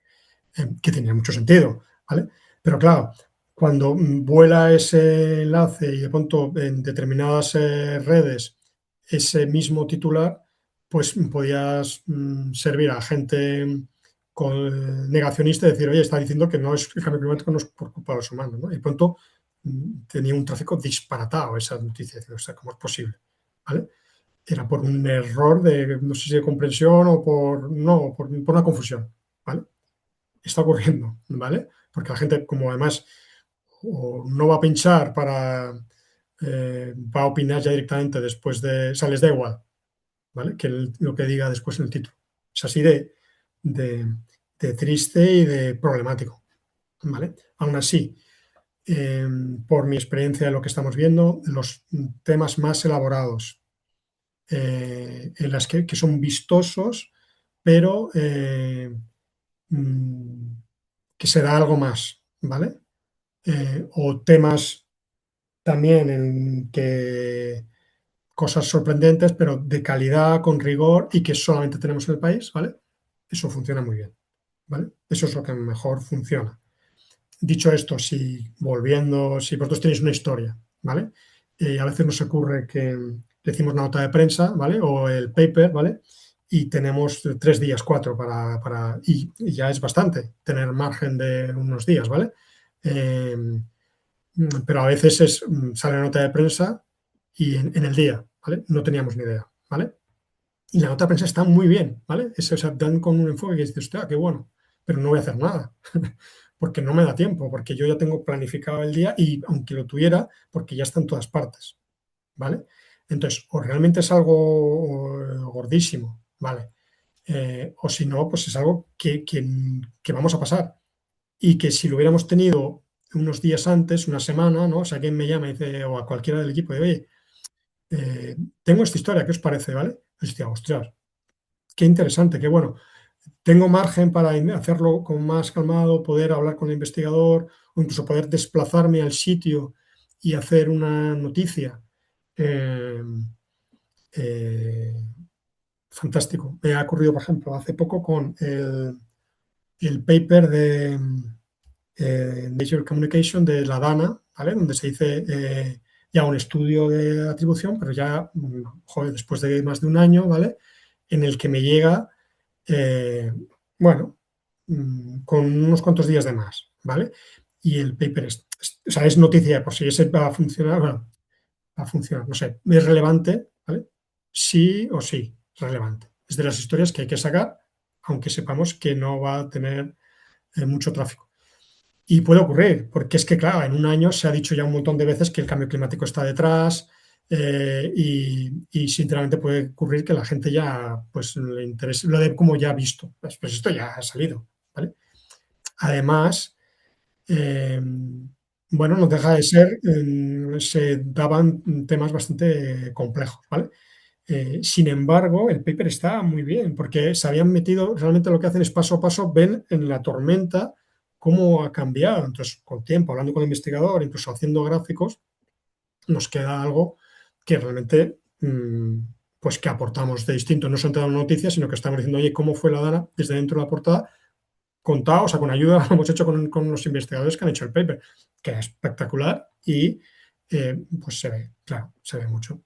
S3: Que tenía mucho sentido, ¿vale? Pero claro, cuando vuela ese enlace y de pronto en determinadas redes ese mismo titular, pues podías servir a gente negacionista y decir, oye, está diciendo que no es el cambio climático no es por culpa de los humanos, ¿no? Y de pronto tenía un tráfico disparatado esa noticia, o sea, ¿cómo es posible? ¿Vale? Era por un error de, no sé si de comprensión o por, no, por una confusión, ¿vale? Está ocurriendo, ¿vale? Porque la gente, como además o no va a pinchar va a opinar ya directamente después de, o sea, les da igual, ¿vale? Que lo que diga después en el título. Es así de, de triste y de problemático, ¿vale? Aún así, por mi experiencia de lo que estamos viendo, los temas más elaborados, en las que son vistosos, pero mm, que se da algo más, ¿vale? O temas también en que cosas sorprendentes, pero de calidad, con rigor y que solamente tenemos en el país, ¿vale? Eso funciona muy bien, ¿vale? Eso es lo que mejor funciona. Dicho esto, si vosotros tenéis una historia, ¿vale? A veces nos ocurre que decimos una nota de prensa, ¿vale? O el paper, ¿vale? Y tenemos 3 días, 4 y ya es bastante tener margen de unos días, ¿vale? Eh, pero a veces sale la nota de prensa y en el día, ¿vale? No teníamos ni idea, ¿vale? Y la nota de prensa está muy bien, ¿vale? O sea, dan con un enfoque que dices, hostia, qué bueno, pero no voy a hacer nada, porque no me da tiempo, porque yo ya tengo planificado el día y aunque lo tuviera, porque ya está en todas partes, ¿vale? Entonces, o realmente es algo gordísimo, ¿vale? O si no, pues es algo que vamos a pasar y que si lo hubiéramos tenido unos días antes, una semana, ¿no? O sea, alguien me llama y dice, o a cualquiera del equipo, de, oye, tengo esta historia, ¿qué os parece? ¿Vale? Hostia, ostras, qué interesante, qué bueno. Tengo margen para hacerlo con más calmado, poder hablar con el investigador o incluso poder desplazarme al sitio y hacer una noticia. Eh, eh, Fantástico. Me ha ocurrido, por ejemplo, hace poco con el paper de Nature Communication de la DANA, ¿vale? Donde se dice ya un estudio de atribución, pero ya, joder, después de más de un año, ¿vale? En el que me llega, eh, bueno, con unos cuantos días de más, ¿vale? Y el paper o sea, es noticia de por si ese va a funcionar, bueno, va a funcionar, no sé, es relevante, ¿vale? Sí o sí, relevante. Es de las historias que hay que sacar, aunque sepamos que no va a tener mucho tráfico. Y puede ocurrir, porque es que, claro, en un año se ha dicho ya un montón de veces que el cambio climático está detrás y sinceramente puede ocurrir que la gente ya pues le interese, lo de como ya ha visto, pues esto ya ha salido, ¿vale? Además, eh, bueno, no deja de ser, se daban temas bastante complejos, ¿vale? Sin embargo, el paper está muy bien porque se habían metido, realmente lo que hacen es paso a paso, ven en la tormenta cómo ha cambiado. Entonces, con tiempo, hablando con el investigador, incluso haciendo gráficos, nos queda algo que realmente, pues que aportamos de distinto. No son todas las noticias, sino que estamos diciendo, oye, ¿cómo fue la Dana desde dentro de la portada contado, o sea, con ayuda lo hemos hecho con los investigadores que han hecho el paper, que es espectacular y pues se ve, claro, se ve mucho.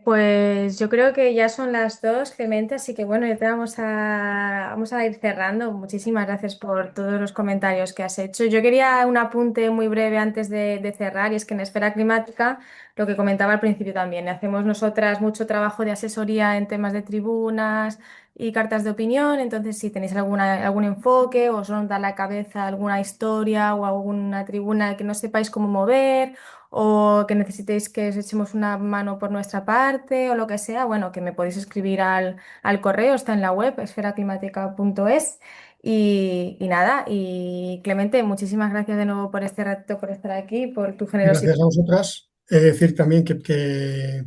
S1: Pues yo creo que ya son las 2, Clemente, así que bueno, ya te vamos a ir cerrando. Muchísimas gracias por todos los comentarios que has hecho. Yo quería un apunte muy breve antes de cerrar, y es que en Esfera Climática, lo que comentaba al principio también, hacemos nosotras mucho trabajo de asesoría en temas de tribunas y cartas de opinión, entonces si tenéis algún enfoque o os ronda la cabeza alguna historia o alguna tribuna que no sepáis cómo mover o que necesitéis que os echemos una mano por nuestra parte o lo que sea, bueno, que me podéis escribir al correo, está en la web, esferaclimática.es. Y nada, y Clemente, muchísimas gracias de nuevo por este rato, por estar aquí, por tu generosidad.
S3: Gracias a vosotras. He de decir también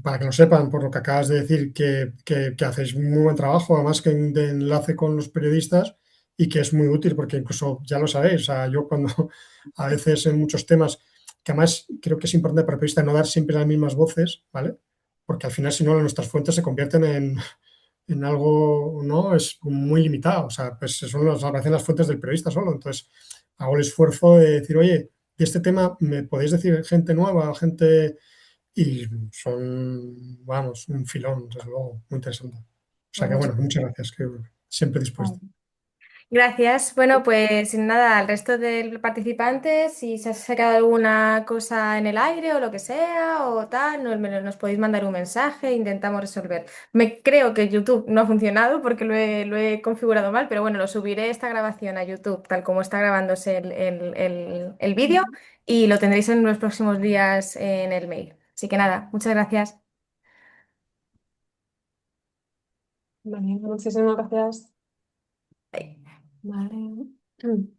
S3: para que lo sepan, por lo que acabas de decir, que hacéis muy buen trabajo, además que de enlace con los periodistas y que es muy útil porque incluso ya lo sabéis, o sea, yo cuando a veces en muchos temas, que además creo que es importante para el periodista no dar siempre las mismas voces, ¿vale? Porque al final si no nuestras fuentes se convierten en algo, ¿no? Es muy limitado, o sea, pues aparecen las fuentes del periodista solo, entonces hago el esfuerzo de decir, oye, de este tema me podéis decir gente nueva, gente, y son, vamos, un filón, desde luego, muy interesante. O sea que
S1: Bueno,
S3: bueno, muchas gracias, que siempre dispuesto.
S1: gracias. Bueno, pues nada, al resto de participantes, si se ha sacado alguna cosa en el aire o lo que sea o tal, nos podéis mandar un mensaje, intentamos resolver. Me creo que YouTube no ha funcionado porque lo he configurado mal, pero bueno, lo subiré esta grabación a YouTube, tal como está grabándose el vídeo, y lo tendréis en los próximos días en el mail. Así que nada, muchas gracias.
S2: Vale, muchísimas gracias.
S1: Bye.
S2: Vale.